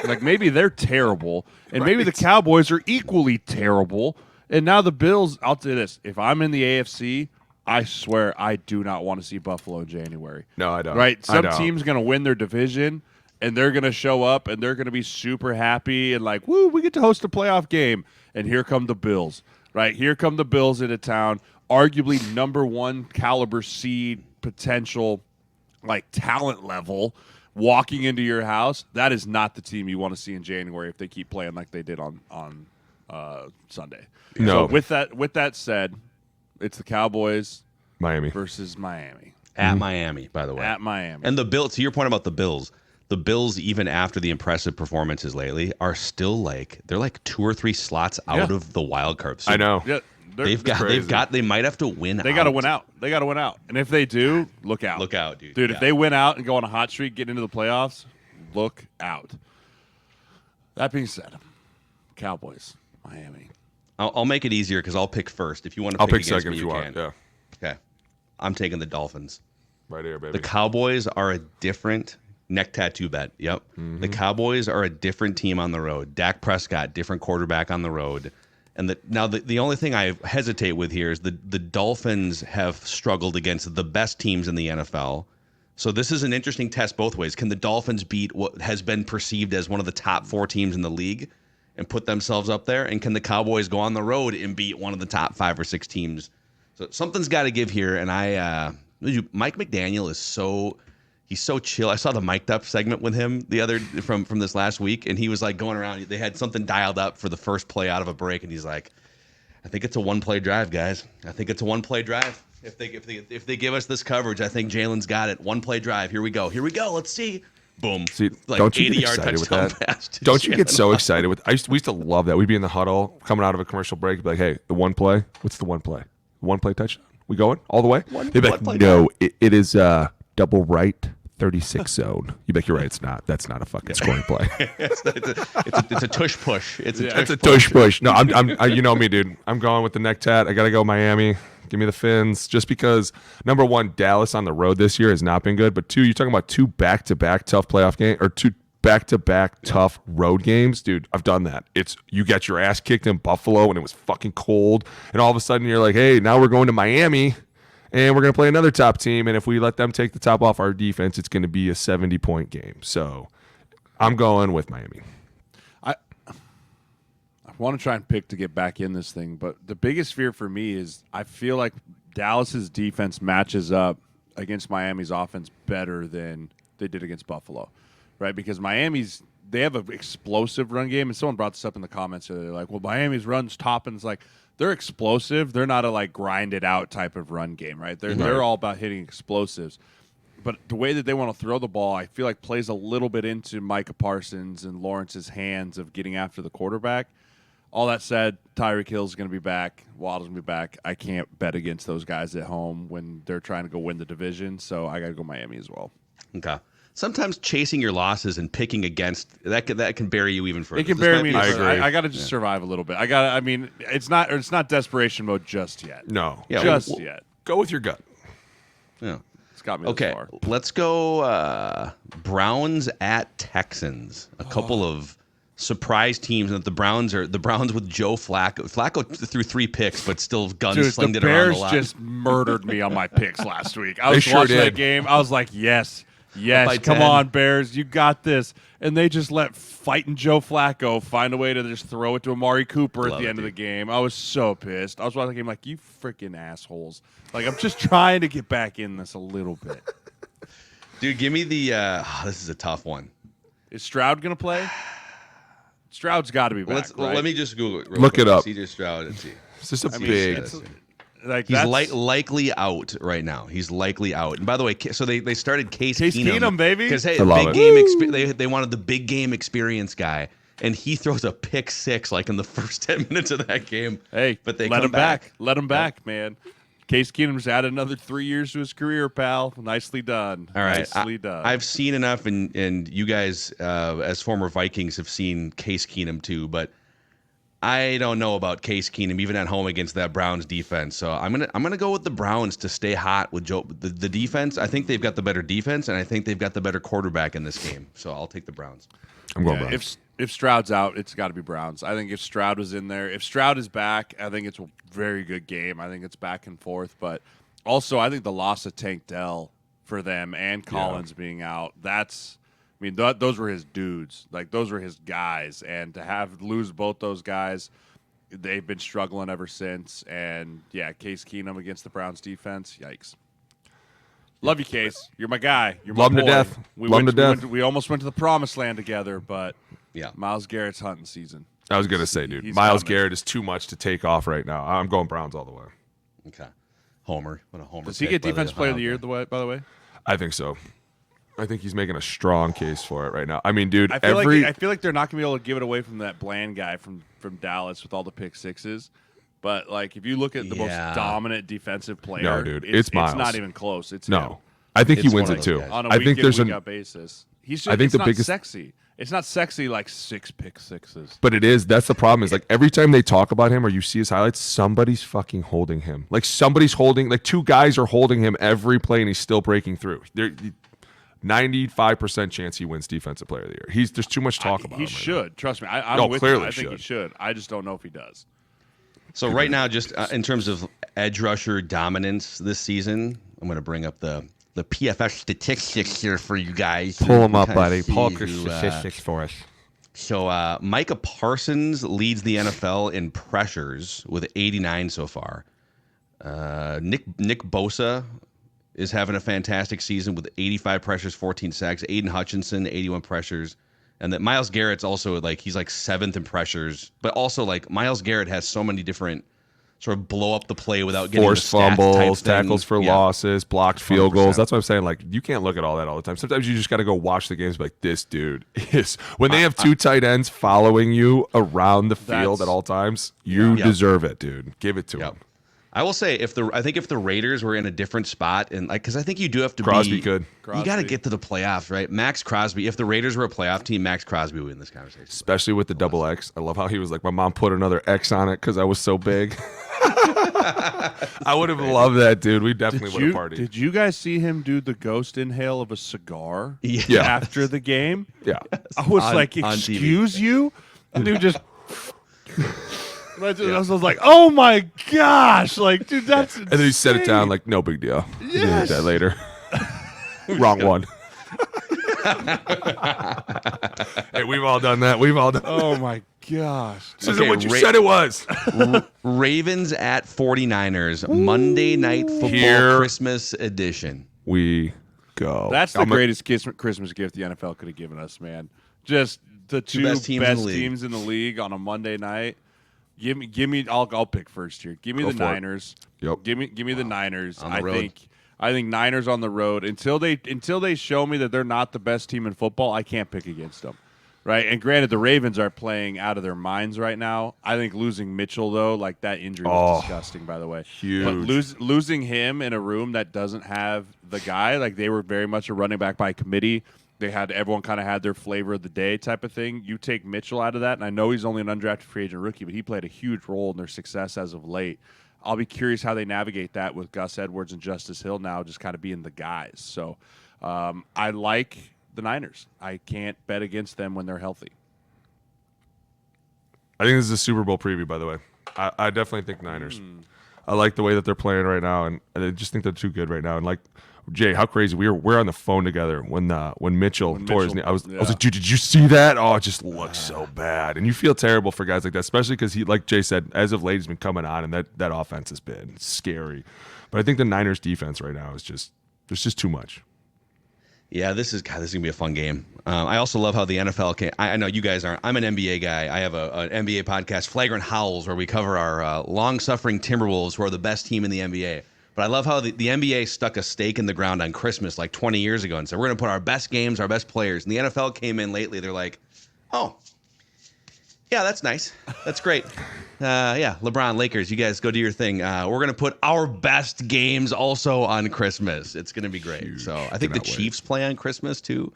[SPEAKER 3] Like maybe they're terrible, and maybe the Cowboys are equally terrible. And now the Bills, I'll say this: if I'm in the AFC, I swear I do not want to see Buffalo in January.
[SPEAKER 4] No, I don't.
[SPEAKER 3] Right? Some team's going to win their division, and they're going to show up, and they're going to be super happy and like, woo, we get to host a playoff game. And here come the Bills, right? Here come the Bills into town, arguably number 1 caliber seed potential, like talent level, walking into your house. That is not the team you want to see in January if they keep playing like they did on Sunday.
[SPEAKER 4] No.
[SPEAKER 3] So with that said, it's the Cowboys versus Miami.
[SPEAKER 2] At Miami, by the way.
[SPEAKER 3] At Miami.
[SPEAKER 2] And the Bills, to your point about the Bills, even after the impressive performances lately, are still they're like 2 or 3 slots out of the wild card. So
[SPEAKER 4] I know.
[SPEAKER 3] Yeah.
[SPEAKER 2] They might have to win.
[SPEAKER 3] They got to win out. They got to win out. And if they do, look out.
[SPEAKER 2] Look out, dude.
[SPEAKER 3] Dude, if they win out and go on a hot streak, get into the playoffs, look out. That being said, Cowboys, Miami.
[SPEAKER 2] I'll make it easier because I'll pick first. If you want to pick
[SPEAKER 4] second
[SPEAKER 2] me,
[SPEAKER 4] if you want. Yeah.
[SPEAKER 2] Okay. I'm taking the Dolphins.
[SPEAKER 4] Right here, baby.
[SPEAKER 2] The Cowboys are a different neck tattoo bet. Yep. Mm-hmm. The Cowboys are a different team on the road. Dak Prescott, different quarterback on the road. And the only thing I hesitate with here is the Dolphins have struggled against the best teams in the NFL. So this is an interesting test both ways. Can the Dolphins beat what has been perceived as one of the top 4 teams in the league and put themselves up there? And can the Cowboys go on the road and beat one of the top 5 or 6 teams? So something's got to give here. And Mike McDaniel is he's so chill. I saw the mic'd up segment with him from this last week, and he was like going around. They had something dialed up for the first play out of a break, and he's like, "I think it's a 1-play drive, guys. I think it's a 1-play drive. If they give us this coverage, I think Jalen's got it. 1-play drive. Here we go. Let's see." Boom.
[SPEAKER 4] See,
[SPEAKER 2] like
[SPEAKER 4] don't you
[SPEAKER 2] 80-yard
[SPEAKER 4] get excited with that?
[SPEAKER 2] pass.
[SPEAKER 4] Don't you get so excited with? We used to love that. We'd be in the huddle coming out of a commercial break, be like, "Hey, the 1 play. What's the 1 play? 1-play touchdown. We going all the way?" They'd be like, "No, it is double right." 36 zone. You bet you're right. It's not. That's not a fucking scoring play.
[SPEAKER 2] it's a tush push. It's a
[SPEAKER 4] tush push. No, I'm you know me, dude. I'm going with the neck tat. I gotta go Miami. Give me the Fins. Just because number 1, Dallas on the road this year has not been good. But 2, you're talking about 2 back-to-back tough playoff games or 2 back-to-back tough road games, dude. I've done that. You got your ass kicked in Buffalo when it was fucking cold, and all of a sudden you're like, hey, now we're going to Miami. And we're going to play another top team. And if we let them take the top off our defense, it's going to be a 70-point game. So I'm going with Miami.
[SPEAKER 3] I want to try and pick to get back in this thing. But the biggest fear for me is I feel like Dallas's defense matches up against Miami's offense better than they did against Buffalo. Right? Because Miami's they have an explosive run game, and someone brought this up in the comments. They're like, well, Miami's run's top, and it's like they're explosive. They're not a like grinded out type of run game, right? They're all about hitting explosives. But the way that they want to throw the ball, I feel like plays a little bit into Micah Parsons and Lawrence's hands of getting after the quarterback. All that said, Tyreek Hill's going to be back. Waddle's going to be back. I can't bet against those guys at home when they're trying to go win the division, so I got to go Miami as well.
[SPEAKER 2] Okay. Sometimes chasing your losses and picking against that can bury you even further.
[SPEAKER 3] It can bury me.
[SPEAKER 4] I agree.
[SPEAKER 3] I got to just survive a little bit. I mean, it's not desperation mode just yet.
[SPEAKER 4] No.
[SPEAKER 2] Yeah,
[SPEAKER 3] just yet.
[SPEAKER 4] Go with your gut.
[SPEAKER 2] Yeah.
[SPEAKER 3] It's got me
[SPEAKER 2] Okay,
[SPEAKER 3] this far.
[SPEAKER 2] let's go Browns at Texans. A couple of surprise teams. And the Browns with Joe Flacco. Flacco threw 3 picks, but still gunslinged it around a lot.
[SPEAKER 3] The Bears just murdered me on my picks last week. I was
[SPEAKER 4] sure
[SPEAKER 3] watching
[SPEAKER 4] did.
[SPEAKER 3] that game. I was like, yes,
[SPEAKER 2] by
[SPEAKER 3] come
[SPEAKER 2] 10.
[SPEAKER 3] on, Bears, you got this. And they just let fighting Joe Flacco find a way to just throw it to Amari Cooper at the end of the game. I was so pissed. I was watching the game like, you freaking assholes. Like, I'm just trying to get back in this a little bit.
[SPEAKER 2] Dude, give me the this is a tough one.
[SPEAKER 3] Is Stroud going to play? Stroud's got to be back, right?
[SPEAKER 2] Let me just Google it.
[SPEAKER 4] Look it up.
[SPEAKER 2] CJ Stroud and see.
[SPEAKER 4] It's just a
[SPEAKER 3] I mean,
[SPEAKER 4] big.
[SPEAKER 3] like
[SPEAKER 2] He's
[SPEAKER 3] that's-
[SPEAKER 2] likely out right now. He's likely out. And by the way, so they started Case
[SPEAKER 3] Keenum, baby.
[SPEAKER 2] because hey,
[SPEAKER 4] I love
[SPEAKER 2] big
[SPEAKER 4] it.
[SPEAKER 2] game. They wanted the big game experience guy, and he throws a pick 6 like in the first 10 minutes of that game.
[SPEAKER 3] Hey,
[SPEAKER 2] but they
[SPEAKER 3] let
[SPEAKER 2] come
[SPEAKER 3] him back. Let him back, man. Case Keenum's added another 3 years to his career, pal. Nicely done.
[SPEAKER 2] All right,
[SPEAKER 3] Nicely done.
[SPEAKER 2] I've seen enough, and you guys, as former Vikings, have seen Case Keenum too, but I don't know about Case Keenum even at home against that Browns defense. So I'm gonna go with the Browns to stay hot with Joe. The defense, I think they've got the better defense, and I think they've got the better quarterback in this game. So I'll take the Browns.
[SPEAKER 4] I'm going
[SPEAKER 3] Yeah,
[SPEAKER 4] Browns.
[SPEAKER 3] if Stroud's out, it's got to be Browns. I think if Stroud was in there, if Stroud is back, I think it's a very good game. I think it's back and forth, but also I think the loss of Tank Dell for them and Collins being out, those were his dudes. Like, those were his guys, and to lose both those guys, they've been struggling ever since. And yeah, Case Keenum against the Browns defense, yikes. Love you, Case. You're my guy. You're my
[SPEAKER 4] Love him to
[SPEAKER 3] boy.
[SPEAKER 4] death. Love him to death.
[SPEAKER 3] We almost went to the promised land together, but
[SPEAKER 2] Yeah.
[SPEAKER 3] Miles Garrett's hunting season.
[SPEAKER 4] I was going to say, dude,
[SPEAKER 3] He's
[SPEAKER 4] Myles
[SPEAKER 3] coming.
[SPEAKER 4] Garrett is too much to take off right now. I'm going Browns all the way.
[SPEAKER 2] Okay. Homer. What a homer.
[SPEAKER 3] Does he
[SPEAKER 2] pick
[SPEAKER 3] get
[SPEAKER 2] by
[SPEAKER 3] Defensive Player of the Year, by the way?
[SPEAKER 4] I think so. I think he's making a strong case for it right now. I mean, dude,
[SPEAKER 3] I feel like they're not going to be able to give it away from that Bland guy from Dallas with all the pick sixes. But like, if you look at the most dominant defensive player,
[SPEAKER 4] No, dude, it's Miles.
[SPEAKER 3] not even close. It's
[SPEAKER 4] no.
[SPEAKER 3] him.
[SPEAKER 4] I think he
[SPEAKER 2] It's
[SPEAKER 4] wins
[SPEAKER 2] one
[SPEAKER 4] it
[SPEAKER 2] of
[SPEAKER 4] too.
[SPEAKER 2] those guys.
[SPEAKER 3] On a
[SPEAKER 4] I think there's
[SPEAKER 3] week-in, week-out basis. It's
[SPEAKER 4] I think the
[SPEAKER 3] not
[SPEAKER 4] biggest-
[SPEAKER 3] sexy. It's not sexy like 6 pick sixes.
[SPEAKER 4] But it is. That's the problem. Is like every time they talk about him or you see his highlights, somebody's fucking holding him. Like somebody's holding. Like 2 guys are holding him every play, and he's still breaking through. 95% chance he wins Defensive Player of the Year. There's too much talk about him.
[SPEAKER 3] He
[SPEAKER 4] right
[SPEAKER 3] should. Trust me. I'm
[SPEAKER 4] No,
[SPEAKER 3] with
[SPEAKER 4] clearly
[SPEAKER 3] you. I think he
[SPEAKER 4] should.
[SPEAKER 3] should. I just don't know if he does.
[SPEAKER 2] So right now, just in terms of edge rusher dominance this season, I'm going to bring up the PFF statistics here for you guys.
[SPEAKER 4] Pull 'em up,
[SPEAKER 2] Kinda
[SPEAKER 4] buddy.
[SPEAKER 2] see
[SPEAKER 4] Pull up your
[SPEAKER 2] who,
[SPEAKER 4] statistics for us.
[SPEAKER 2] So Micah Parsons leads the NFL in pressures with 89 so far. Nick Bosa is having a fantastic season with 85 pressures, 14 sacks. Aiden Hutchinson, 81 pressures. And that Myles Garrett's also he's 7th in pressures. But also Myles Garrett has so many different sort of blow up the play without getting
[SPEAKER 4] Forced
[SPEAKER 2] the stats type
[SPEAKER 4] fumbles,
[SPEAKER 2] thing.
[SPEAKER 4] tackles for
[SPEAKER 2] Yeah.
[SPEAKER 4] losses, blocked field
[SPEAKER 2] 100%.
[SPEAKER 4] goals. That's what I'm saying. Like, you can't look at all that all the time. Sometimes you just got to go watch the games and be like, this dude is. When they have 2 tight ends following you around the field at all times, you deserve it, dude. Give it to
[SPEAKER 2] Yep.
[SPEAKER 4] him.
[SPEAKER 2] I will say if the Raiders were in a different spot and because I think you do have to
[SPEAKER 4] Crosby could.
[SPEAKER 2] You got to get to the playoffs, right? Max Crosby. If the Raiders were a playoff team, Max Crosby would win this conversation.
[SPEAKER 4] Especially with the double X. I love how he was like, my mom put another X on it because I was so big. I would have loved that, dude. We definitely would have partied.
[SPEAKER 3] Did you guys see him do the ghost inhale of a cigar
[SPEAKER 2] Yeah.
[SPEAKER 3] after the game?
[SPEAKER 4] Yeah.
[SPEAKER 3] I was
[SPEAKER 2] On
[SPEAKER 3] like,
[SPEAKER 2] TV.
[SPEAKER 3] excuse you? And dude just... I was like, oh my gosh. Like, dude, that's
[SPEAKER 4] And then he set it down
[SPEAKER 3] insane.
[SPEAKER 4] like, no big deal. You can
[SPEAKER 3] Yes.
[SPEAKER 4] hit that later. Wrong one. Hey, we've all done that. We've all done that.
[SPEAKER 3] Oh my gosh.
[SPEAKER 4] This isn't
[SPEAKER 2] Okay,
[SPEAKER 4] what you said it was.
[SPEAKER 2] Ravens at 49ers, Monday Night Football
[SPEAKER 4] Here.
[SPEAKER 2] Christmas edition.
[SPEAKER 4] We go.
[SPEAKER 3] That's the
[SPEAKER 4] I'm a-
[SPEAKER 3] greatest Christmas gift the NFL could have given us, man. Just the two best teams in the league on a Monday night. Give me. I'll pick first here. Give me the Niners.
[SPEAKER 4] Yep.
[SPEAKER 3] Give me the Niners.
[SPEAKER 2] On the road.
[SPEAKER 3] I think Niners on the road until they show me that they're not the best team in football. I can't pick against them. Right, and granted, the Ravens are playing out of their minds right now. I think losing Mitchell, though, like that injury was disgusting, by the way.
[SPEAKER 4] Huge.
[SPEAKER 3] But losing him in a room that doesn't have the guy, like they were very much a running back by committee. Everyone kind of had their flavor of the day type of thing. You take Mitchell out of that, and I know he's only an undrafted free agent rookie, but he played a huge role in their success as of late. I'll be curious how they navigate that with Gus Edwards and Justice Hill now just kind of being the guys. So I like the Niners. I can't bet against them when they're healthy.
[SPEAKER 4] I think this is a Super Bowl preview, by the way. I definitely think Niners. I like the way that they're playing right now, and I just think they're too good right now. And like Jay, how crazy we're on the phone together when Mitchell tore his knee. I was like, dude, did you see that? Oh, it just looks so bad, and you feel terrible for guys like that, especially because he, like Jay said, as of late, he's been coming on, and that offense has been scary. But I think the Niners defense right now is there's just too much.
[SPEAKER 2] Yeah, this is going to be a fun game. I also love how the NFL can. I know you guys aren't. I'm an NBA guy. I have an NBA podcast, Flagrant Howls, where we cover our long-suffering Timberwolves, who are the best team in the NBA. But I love how the NBA stuck a stake in the ground on Christmas like 20 years ago and said, we're going to put our best games, our best players. And the NFL came in lately. They're like, oh, yeah, that's nice. That's great. Yeah, LeBron, Lakers, you guys go do your thing. We're going to put our best games also on Christmas. It's going to be great.
[SPEAKER 4] Huge.
[SPEAKER 2] So I think the Chiefs play on Christmas too.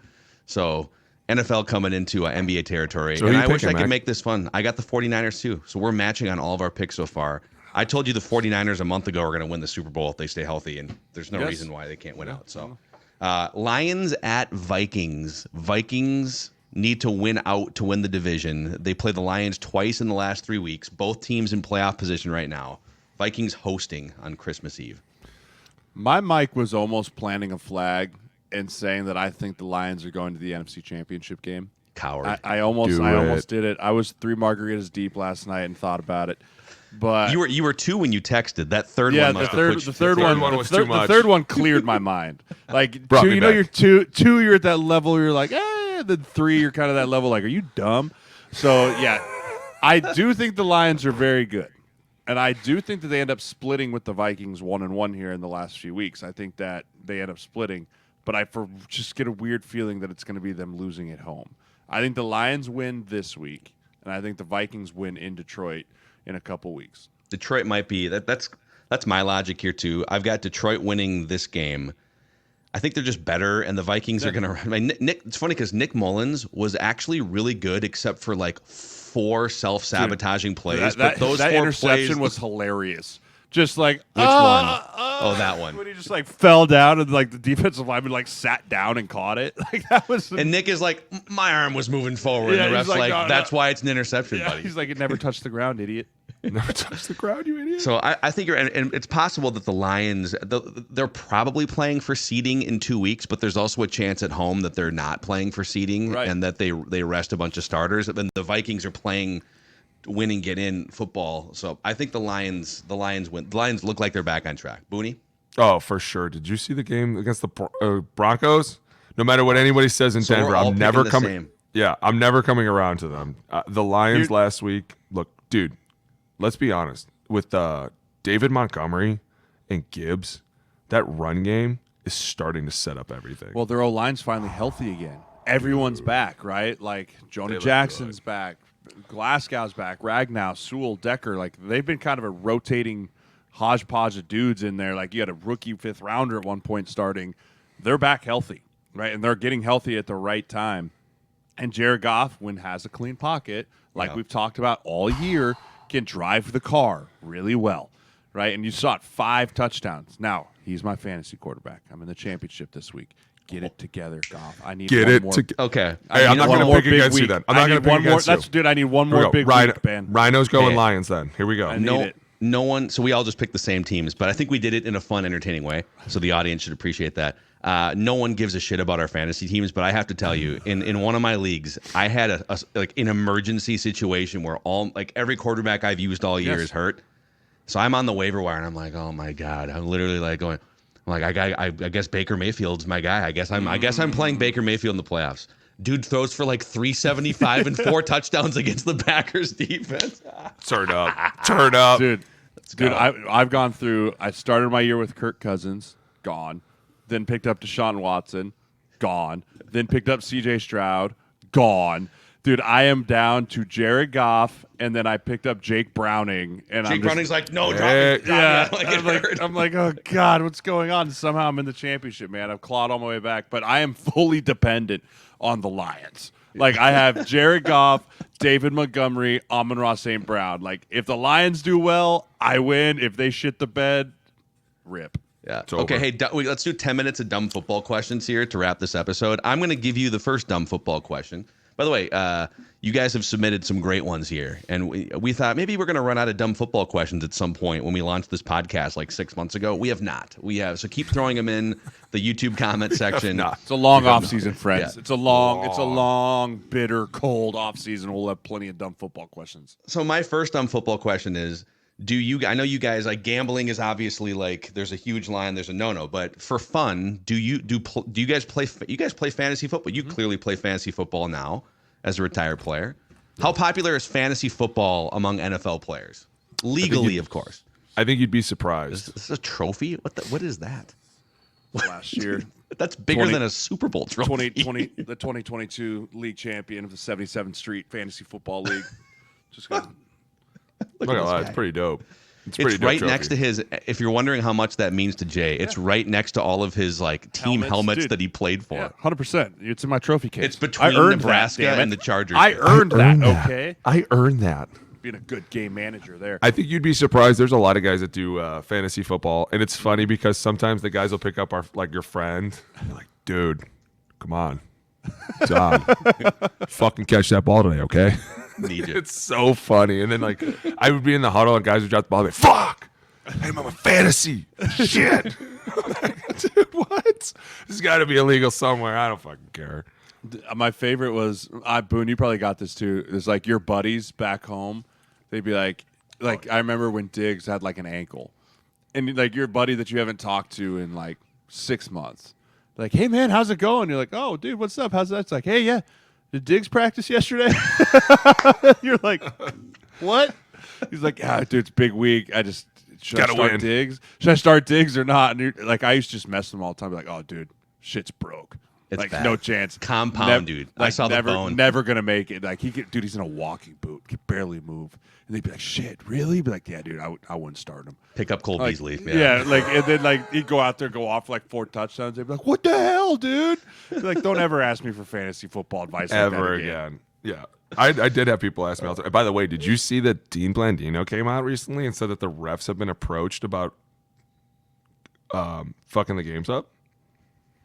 [SPEAKER 2] So NFL coming into NBA territory.
[SPEAKER 4] So
[SPEAKER 2] and I
[SPEAKER 4] picking,
[SPEAKER 2] wish I could
[SPEAKER 4] Mac?
[SPEAKER 2] make this fun. I got the 49ers too. So we're matching on all of our picks so far. I told you the 49ers a month ago are going to win the Super Bowl if they stay healthy, and there's no reason why they can't win out. So Lions at Vikings. Vikings need to win out to win the division. They play the Lions twice in the last 3 weeks. Both teams in playoff position right now. Vikings hosting on Christmas Eve.
[SPEAKER 3] My mic was almost planting a flag and saying that I think the Lions are going to the NFC Championship game.
[SPEAKER 2] Coward.
[SPEAKER 3] I almost did it. I was 3 margaritas deep last night and thought about it. But
[SPEAKER 2] you were 2 when you texted. That third one must have put you.
[SPEAKER 4] The third one was too much.
[SPEAKER 3] The third one cleared my mind. Like
[SPEAKER 4] Brought
[SPEAKER 3] 2,
[SPEAKER 4] me
[SPEAKER 3] you know,
[SPEAKER 4] back.
[SPEAKER 3] you're 2, you're at that level. You're like, then 3, you're kind of that level. Like, are you dumb? So yeah, I do think the Lions are very good, and I do think that they end up splitting with the Vikings 1-1 here in the last few weeks. I think that they end up splitting, but I just get a weird feeling that it's going to be them losing at home. I think the Lions win this week, and I think the Vikings win in Detroit in a couple weeks.
[SPEAKER 2] Detroit might be that's my logic here too. I've got Detroit winning this game. I think they're just better, and the Vikings are going to. I mean, Nick. It's funny because Nick Mullins was actually really good, except for like 4 self-sabotaging plays. But those
[SPEAKER 3] that
[SPEAKER 2] 4
[SPEAKER 3] interception
[SPEAKER 2] plays
[SPEAKER 3] was hilarious. Just like
[SPEAKER 2] which one? Oh, that one.
[SPEAKER 3] When he just like fell down and like the defensive lineman like sat down and caught it. Like that was.
[SPEAKER 2] And Nick is like, my arm was moving forward.
[SPEAKER 3] Yeah,
[SPEAKER 2] and the ref's
[SPEAKER 3] he's like,
[SPEAKER 2] like,
[SPEAKER 3] no,
[SPEAKER 2] that's why it's an interception,
[SPEAKER 3] Yeah,
[SPEAKER 2] buddy.
[SPEAKER 3] he's like, it never touched the ground, idiot.
[SPEAKER 4] Never touch the ground, you idiot.
[SPEAKER 2] So I think and it's possible that the Lions, they're probably playing for seeding in 2 weeks, but there's also a chance at home that they're not playing for seeding and that they rest a bunch of starters. And the Vikings are playing win and get in football. So I think the Lions win. The Lions look like they're back on track. Booney?
[SPEAKER 4] Oh, for sure. Did you see the game against the Broncos? No matter what anybody says in Denver, I'm never coming. Yeah, I'm never coming around to them. The Lions last week. Look, dude. Let's be honest. With David Montgomery and Gibbs, that run game is starting to set up everything.
[SPEAKER 3] Well, their O-line's finally healthy again. Everyone's back, right? Like Jonah Jackson's back, Glasgow's back, Ragnow, Sewell, Decker. Like they've been kind of a rotating hodgepodge of dudes in there. Like you had a rookie 5th rounder at one point starting. They're back healthy, right? And they're getting healthy at the right time. And Jared Goff, when has a clean pocket, like we've talked about all year, can drive the car really well, right? And you saw it, 5 touchdowns. Now, he's my fantasy quarterback. I'm in the championship this week. Get it together, Goff. I need
[SPEAKER 4] Get
[SPEAKER 3] one
[SPEAKER 4] it
[SPEAKER 3] more.
[SPEAKER 2] Okay.
[SPEAKER 4] Hey, I'm not going to pick against you then. I'm not going to pick against you.
[SPEAKER 3] Dude, I need one more big week, man.
[SPEAKER 4] Rhinos going Lions then. Here we go.
[SPEAKER 2] No one. So we all just picked the same teams, but I think we did it in a fun, entertaining way. So the audience should appreciate that. No one gives a shit about our fantasy teams, but I have to tell you, in one of my leagues, I had an emergency situation where every quarterback I've used all year is hurt. So I'm on the waiver wire and I'm like, oh my god, I'm literally like going, I guess Baker Mayfield's my guy. I guess I'm playing Baker Mayfield in the playoffs. Dude throws for like 375 and 4 touchdowns against the Packers defense.
[SPEAKER 4] Turn up.
[SPEAKER 3] Dude, I've gone through. I started my year with Kirk Cousins, gone. Then picked up Deshaun Watson, gone. Then picked up C.J. Stroud, gone. Dude, I am down to Jared Goff, and then I picked up Jake Browning. And
[SPEAKER 2] Jake Browning's like, no, drop me.
[SPEAKER 3] Yeah, I'm like, oh God, what's going on? Somehow I'm in the championship, man. I've clawed all my way back, but I am fully dependent on the Lions. Like, I have Jared Goff, David Montgomery, Amon-Ra St. Brown. Like, if the Lions do well, I win. If they shit the bed, rip.
[SPEAKER 2] Yeah. Okay, hey, let's do 10 minutes of dumb football questions here to wrap this episode. I'm going to give you the first dumb football question. By the way, you guys have submitted some great ones here, and we thought maybe we're going to run out of dumb football questions at some point when we launched this podcast like 6 months ago. We have not. So keep throwing them in the YouTube comment section.
[SPEAKER 3] It's a long off season, friends. Yeah. It's a long, bitter, cold off season. We'll have plenty of dumb football questions.
[SPEAKER 2] So my first dumb football question is: I know you guys like gambling is obviously like there's a huge line, there's a no, but for fun, do you guys play fantasy football? You clearly play fantasy football now as a retired player. How popular is fantasy football among NFL players? Legally, of course.
[SPEAKER 4] I think you'd be surprised.
[SPEAKER 2] Is this a trophy? What is that?
[SPEAKER 3] Last year.
[SPEAKER 2] That's bigger than a Super Bowl trophy.
[SPEAKER 3] The 2022 league champion of the 77th Street Fantasy Football League. Just got
[SPEAKER 4] Look at that. It's pretty dope.
[SPEAKER 2] It's right trophy. Next to his. If you're wondering how much that means to Jay, it's right next to all of his like team helmets that he played for.
[SPEAKER 3] 100%. It's in my trophy case.
[SPEAKER 2] It's between Nebraska and the Chargers.
[SPEAKER 3] I earned that. Okay.
[SPEAKER 4] I earned that.
[SPEAKER 3] Being a good game manager there.
[SPEAKER 4] I think you'd be surprised. There's a lot of guys that do fantasy football, and it's funny because sometimes the guys will pick up your friend, and they're like, dude, come on, Tom, fucking catch that ball today, okay?
[SPEAKER 2] Need you.
[SPEAKER 4] It's so funny. And then like I would be in the huddle and guys would drop the ball and be like, fuck, I'm on my fantasy shit. Dude, what? This has got to be illegal somewhere. I don't fucking care.
[SPEAKER 3] My favorite was Boone, you probably got this too. It's like your buddies back home, they'd be like I remember when Diggs had like an ankle, and like your buddy that you haven't talked to in like 6 months, like, hey man, how's it going? You're like, oh dude, what's up? How's that? It's like, hey, yeah, did Diggs practice yesterday? You're like, what? He's like, dude, it's big week. Should I start Diggs? Should I start Diggs or not? And you're, like, I used to just mess with him all the time. Be like, oh dude, shit's broke.
[SPEAKER 2] It's
[SPEAKER 3] like
[SPEAKER 2] bad.
[SPEAKER 3] No chance.
[SPEAKER 2] Compound, dude. Like, I saw the bone.
[SPEAKER 3] Never gonna make it. Like dude, he's in a walking boot. He could barely move. And they'd be like, shit, really? Be like, yeah, dude, I wouldn't start him.
[SPEAKER 2] Pick up Cole Beasley.
[SPEAKER 3] Yeah, like, and then like he'd go out there, go off for like 4 touchdowns. They'd be like, what the hell, dude? Like, don't ever ask me for fantasy football advice
[SPEAKER 4] ever again. Yeah. I did have people ask me all the time. By the way, did you see that Dean Blandino came out recently and said that the refs have been approached about fucking the games up?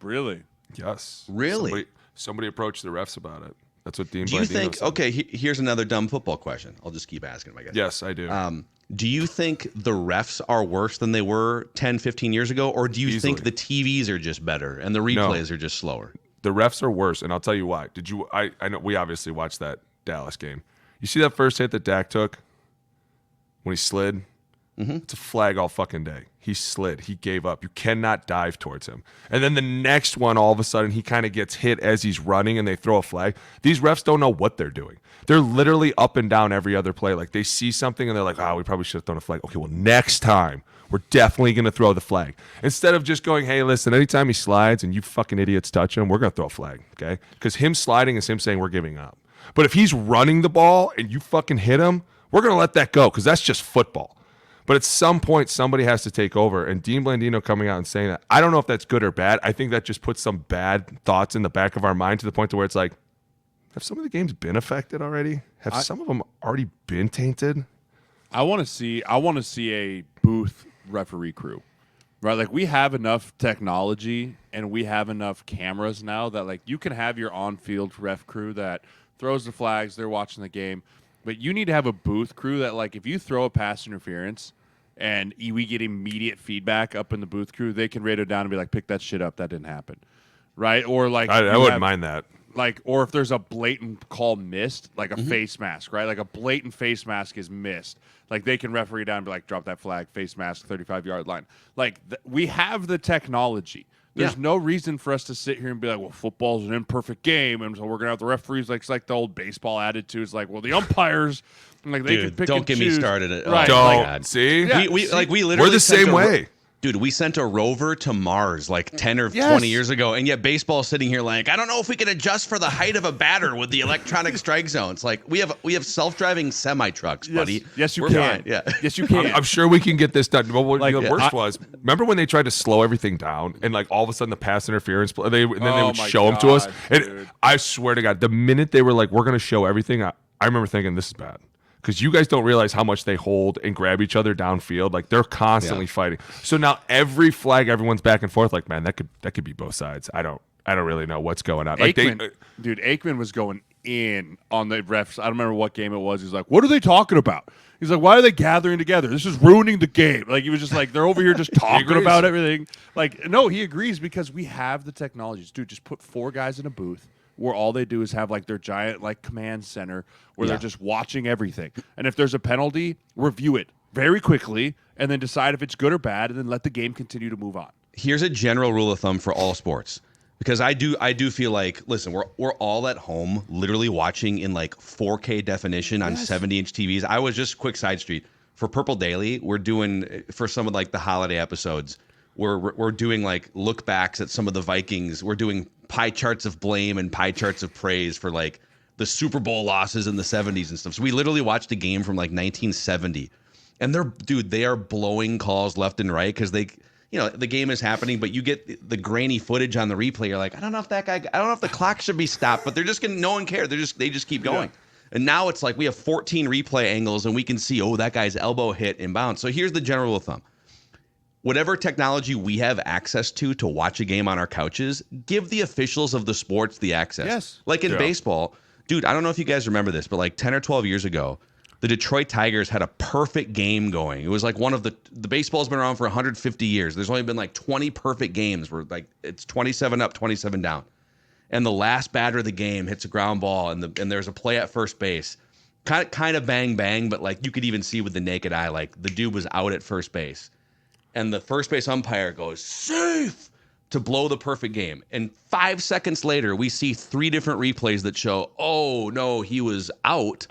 [SPEAKER 3] Really?
[SPEAKER 4] Yes.
[SPEAKER 2] Really?
[SPEAKER 4] Somebody approached the refs about it. That's what Dean Blandino
[SPEAKER 2] Do you think,
[SPEAKER 4] said.
[SPEAKER 2] okay, here's another dumb football question. I'll just keep asking them, I guess.
[SPEAKER 4] Yes, I do.
[SPEAKER 2] Do you think the refs are worse than they were 10, 15 years ago? Or do you think the TVs are just better and the replays are just slower?
[SPEAKER 4] The refs are worse, and I'll tell you why. I know we obviously watched that Dallas game. You see that first hit that Dak took when he slid? Mm-hmm. It's a flag all fucking day. He slid. He gave up. You cannot dive towards him. And then the next one, all of a sudden, he kind of gets hit as he's running, and they throw a flag. These refs don't know what they're doing. They're literally up and down every other play. Like, they see something, and they're like, we probably should have thrown a flag. Okay, well, next time, we're definitely going to throw the flag. Instead of just going, hey, listen, anytime he slides and you fucking idiots touch him, we're going to throw a flag, okay? Because him sliding is him saying we're giving up. But if he's running the ball and you fucking hit him, we're going to let that go because that's just football. But at some point, somebody has to take over. And Dean Blandino coming out and saying that, I don't know if that's good or bad. I think that just puts some bad thoughts in the back of our mind to the point to where it's like, have some of the games been affected already? Have some of them already been tainted?
[SPEAKER 3] I want to see a booth referee crew, right? Like, we have enough technology and we have enough cameras now that like you can have your on-field ref crew that throws the flags, they're watching the game, but you need to have a booth crew that like if you throw a pass interference and we get immediate feedback up in the booth crew, they can rate it down and be like, pick that shit up, that didn't happen, right? Or like
[SPEAKER 4] I wouldn't mind that.
[SPEAKER 3] Like, or if there's a blatant call missed, like a face mask, right? Like a blatant face mask is missed. Like, they can referee down and be like, drop that flag, face mask, 35-yard line. Like, we have the technology. There's no reason for us to sit here and be like, well, football's an imperfect game, and so we're gonna have the referees like it's like the old baseball attitude. It's like, well, the umpires, like they can pick
[SPEAKER 2] don't
[SPEAKER 3] and
[SPEAKER 2] get
[SPEAKER 3] choose.
[SPEAKER 2] me started.
[SPEAKER 3] Right?
[SPEAKER 4] Don't
[SPEAKER 3] Like,
[SPEAKER 4] see.
[SPEAKER 3] Yeah.
[SPEAKER 2] We literally
[SPEAKER 4] We're the
[SPEAKER 2] sent
[SPEAKER 4] same way.
[SPEAKER 2] Dude, we sent a rover to Mars like 10 or
[SPEAKER 3] Yes.
[SPEAKER 2] 20 years ago, and yet baseball's sitting here like, I don't know if we can adjust for the height of a batter with the electronic strike zone. It's like we have self-driving semi-trucks, buddy.
[SPEAKER 3] Yes, you
[SPEAKER 2] We're
[SPEAKER 3] can.
[SPEAKER 2] fine. Yeah.
[SPEAKER 3] Yes, you can.
[SPEAKER 4] I'm sure we can get this done. But what
[SPEAKER 3] Like,
[SPEAKER 4] the worst was, remember when they tried to slow everything down and like all of a sudden the pass interference, and then they would
[SPEAKER 3] my
[SPEAKER 4] show them to us.
[SPEAKER 3] God,
[SPEAKER 4] And
[SPEAKER 3] dude.
[SPEAKER 4] I swear to God, the minute they were like, we're going to show everything, I remember thinking, this is bad. Because you guys don't realize how much they hold and grab each other downfield. Like they're constantly fighting. So now every flag, everyone's back and forth. Like, man, that could be both sides. I don't really know what's going on. Like
[SPEAKER 3] Aikman was going in on the refs. I don't remember what game it was. He's like, what are they talking about? He's like, why are they gathering together? This is ruining the game. Like, he was just like, they're over here just talking
[SPEAKER 4] agrees.
[SPEAKER 3] about everything. Like, no, he agrees because we have the technologies. Dude, just put 4 guys in a booth where all they do is have like their giant like command center where they're just watching everything. And if there's a penalty, review it very quickly and then decide if it's good or bad and then let the game continue to move on.
[SPEAKER 2] Here's a general rule of thumb for all sports. Because I do feel like, listen, we're all at home literally watching in like 4K definition on 70-inch TVs. I was just quick side street for Purple Daily. We're doing for some of like the holiday episodes. We're doing like look backs at some of the Vikings. We're doing pie charts of blame and pie charts of praise for like the Super Bowl losses in the 70s and stuff. So we literally watched a game from like 1970, and they are blowing calls left and right because they. You know, the game is happening, but you get the grainy footage on the replay. You're like, I don't know if the clock should be stopped, but they're just gonna, no one cares. They just keep going. Yeah. And now it's like we have 14 replay angles and we can see, oh, that guy's elbow hit inbounds. So here's the general rule of thumb. Whatever technology we have access to watch a game on our couches, give the officials of the sports the access.
[SPEAKER 3] Yes.
[SPEAKER 2] Like in baseball, dude, I don't know if you guys remember this, but like 10 or 12 years ago, the Detroit Tigers had a perfect game going. It was like one of the baseball's been around for 150 years. There's only been like 20 perfect games where like it's 27 up, 27 down. And the last batter of the game hits a ground ball and there's a play at first base. Kind of bang bang, but like you could even see with the naked eye, like the dude was out at first base. And the first base umpire goes, safe, to blow the perfect game. And 5 seconds later, we see 3 different replays that show, oh no, he was out.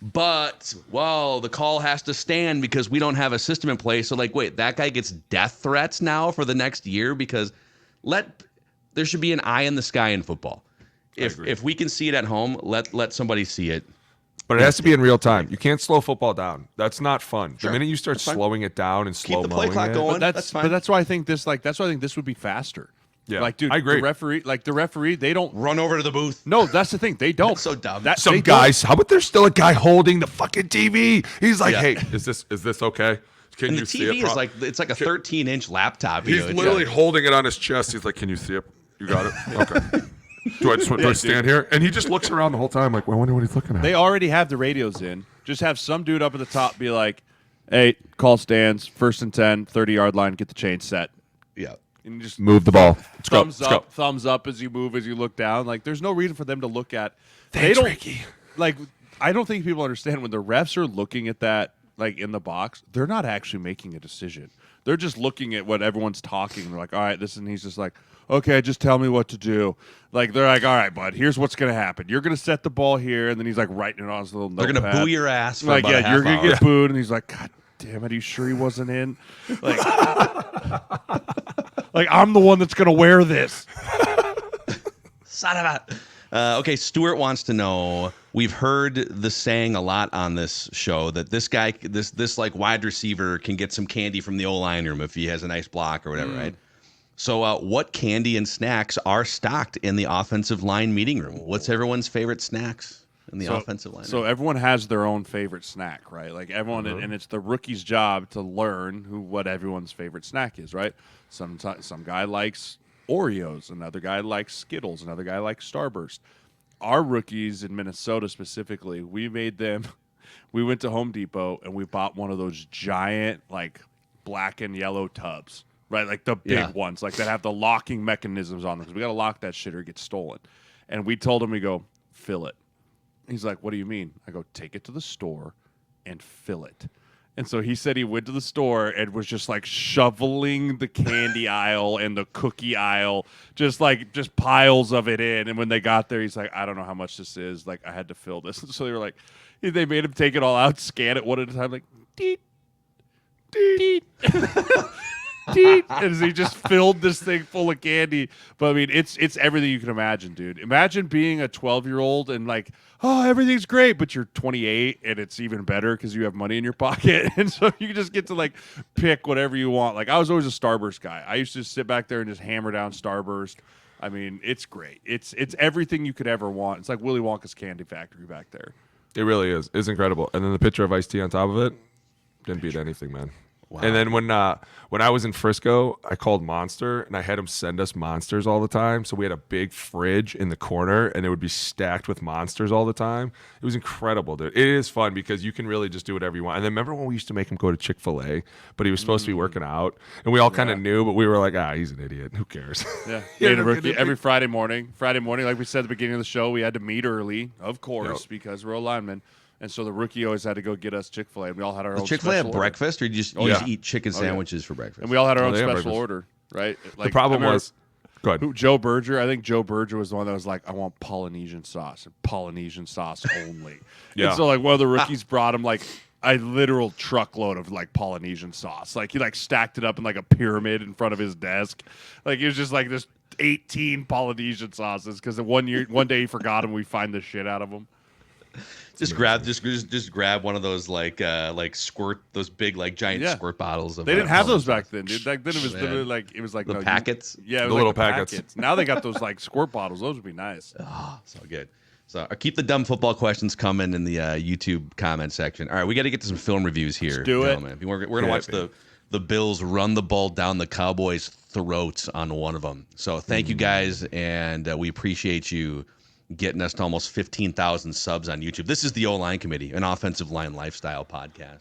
[SPEAKER 2] But, well, the call has to stand because we don't have a system in place. So, like, wait, that guy gets death threats now for the next year? Because there should be an eye in the sky in football. If we can see it at home, let somebody see it.
[SPEAKER 4] But it has to be in real time. You can't slow football down. That's not fun. The minute you start slowing it down and slow
[SPEAKER 2] keep the play clock
[SPEAKER 4] it,
[SPEAKER 2] going.
[SPEAKER 3] That's
[SPEAKER 2] fine.
[SPEAKER 3] But that's why I think this would be faster.
[SPEAKER 4] Yeah,
[SPEAKER 3] like, dude,
[SPEAKER 4] I agree.
[SPEAKER 3] The referee, they don't
[SPEAKER 2] Run over to the booth.
[SPEAKER 3] No, that's the thing. They don't.
[SPEAKER 2] That's so dumb.
[SPEAKER 4] Some guys, how about there's still a guy holding the fucking TV? He's like, hey, is this okay? Can
[SPEAKER 2] And
[SPEAKER 4] you
[SPEAKER 2] the
[SPEAKER 4] see it?
[SPEAKER 2] TV is like, it's like a 13-inch laptop.
[SPEAKER 4] He's literally holding it on his chest. He's like, can you see it? You got it? Okay. Do I stand here? And he just looks around the whole time like, well, I wonder what he's looking at.
[SPEAKER 3] They already have the radios in. Just have some dude up at the top be like, hey, call stands, 1st and 10, 30-yard line, get the chain set.
[SPEAKER 2] Yeah.
[SPEAKER 3] And just
[SPEAKER 4] move the ball.
[SPEAKER 3] Thumbs up as you move, as you look down. Like, there's no reason for them to look at.
[SPEAKER 4] Thanks, Ricky.
[SPEAKER 3] Like, I don't think people understand when the refs are looking at that, like, in the box, they're not actually making a decision. They're just looking at what everyone's talking. They're like, all right, this, and he's just like, okay, just tell me what to do. Like, they're like, all right, bud, here's what's going to happen. You're going to set the ball here, and then he's like writing it on his little notepad.
[SPEAKER 2] They're going to boo your ass for
[SPEAKER 3] like,
[SPEAKER 2] about a half
[SPEAKER 3] you're going
[SPEAKER 2] hour.
[SPEAKER 3] to get booed, and he's like, God damn it, are you sure he wasn't in? Like, like, I'm the one that's going to wear this.
[SPEAKER 2] Son of a... okay, Stuart wants to know, we've heard the saying a lot on this show that this guy, this like wide receiver can get some candy from the O-line room if he has a nice block or whatever, right? So what candy and snacks are stocked in the offensive line meeting room? What's everyone's favorite snacks in the offensive line?
[SPEAKER 3] So everyone has their own favorite snack, right? Like everyone, and it's the rookie's job to learn what everyone's favorite snack is, right? Some guy likes Oreos, another guy likes Skittles, another guy likes Starburst. Our rookies in Minnesota specifically, we went to Home Depot and we bought one of those giant like black and yellow tubs, right? Like the big ones, like that have the locking mechanisms on them, because we got to lock that shit or it gets stolen. And we told him, we go, fill it. He's like, what do you mean? I go, take it to the store and fill it. And so he said he went to the store and was just like shoveling the candy aisle and the cookie aisle, just piles of it in. And when they got there, he's like, I don't know how much this is. Like, I had to fill this. And so they were like, they made him take it all out, scan it one at a time, like, deet, deet. Deet. And he just filled this thing full of candy. But I mean, it's everything you can imagine, dude. Imagine being a 12-year-old and like, oh, everything's great, but you're 28 and it's even better because you have money in your pocket. And so you just get to like pick whatever you want. Like I was always a Starburst guy. I used to sit back there and just hammer down Starburst. I mean, it's great. It's everything you could ever want. It's like Willy Wonka's candy factory back there.
[SPEAKER 4] It really is. It's incredible. And then the picture of iced tea on top of it didn't beat anything, man. Wow. And then when I was in Frisco, I called Monster, and I had them send us Monsters all the time. So we had a big fridge in the corner, and it would be stacked with Monsters all the time. It was incredible, dude. It is fun because you can really just do whatever you want. And then remember when we used to make him go to Chick-fil-A, but he was supposed to be working out, and we all kind of knew, but we were like, he's an idiot. Who cares?
[SPEAKER 3] Yeah. Every Friday morning, like we said at the beginning of the show, we had to meet early, of course, because we're linemen. And so the rookie always had to go get us Chick-fil-A. And we all had our own
[SPEAKER 2] Chick-fil-A
[SPEAKER 3] special
[SPEAKER 2] have breakfast, or you just eat chicken sandwiches for breakfast?
[SPEAKER 3] And we all had our own special order, right? Like,
[SPEAKER 4] the problem was, go ahead.
[SPEAKER 3] Joe Berger, I think Joe Berger was the one that was like, I want Polynesian sauce, and Polynesian sauce only. And so like one of the rookies brought him like a literal truckload of like Polynesian sauce. Like he like stacked it up in like a pyramid in front of his desk. Like it was just like this 18 Polynesian sauces because one day he forgot them. We find the shit out of them.
[SPEAKER 2] Just grab one of those like squirt, those big like giant squirt bottles of.
[SPEAKER 3] They didn't have those back then, dude. Back then it was literally
[SPEAKER 2] the packets.
[SPEAKER 3] The
[SPEAKER 4] little packets.
[SPEAKER 3] Now they got those like squirt bottles. Those would be nice.
[SPEAKER 2] Oh, so good. So keep the dumb football questions coming in the YouTube comment section. All right, we got to get to some film reviews here.
[SPEAKER 3] Let's do it.
[SPEAKER 2] We're gonna watch the Bills run the ball down the Cowboys' throats on one of them. So thank you guys, and we appreciate you getting us to almost 15,000 subs on YouTube. This is the OLine Committee, an offensive line lifestyle podcast.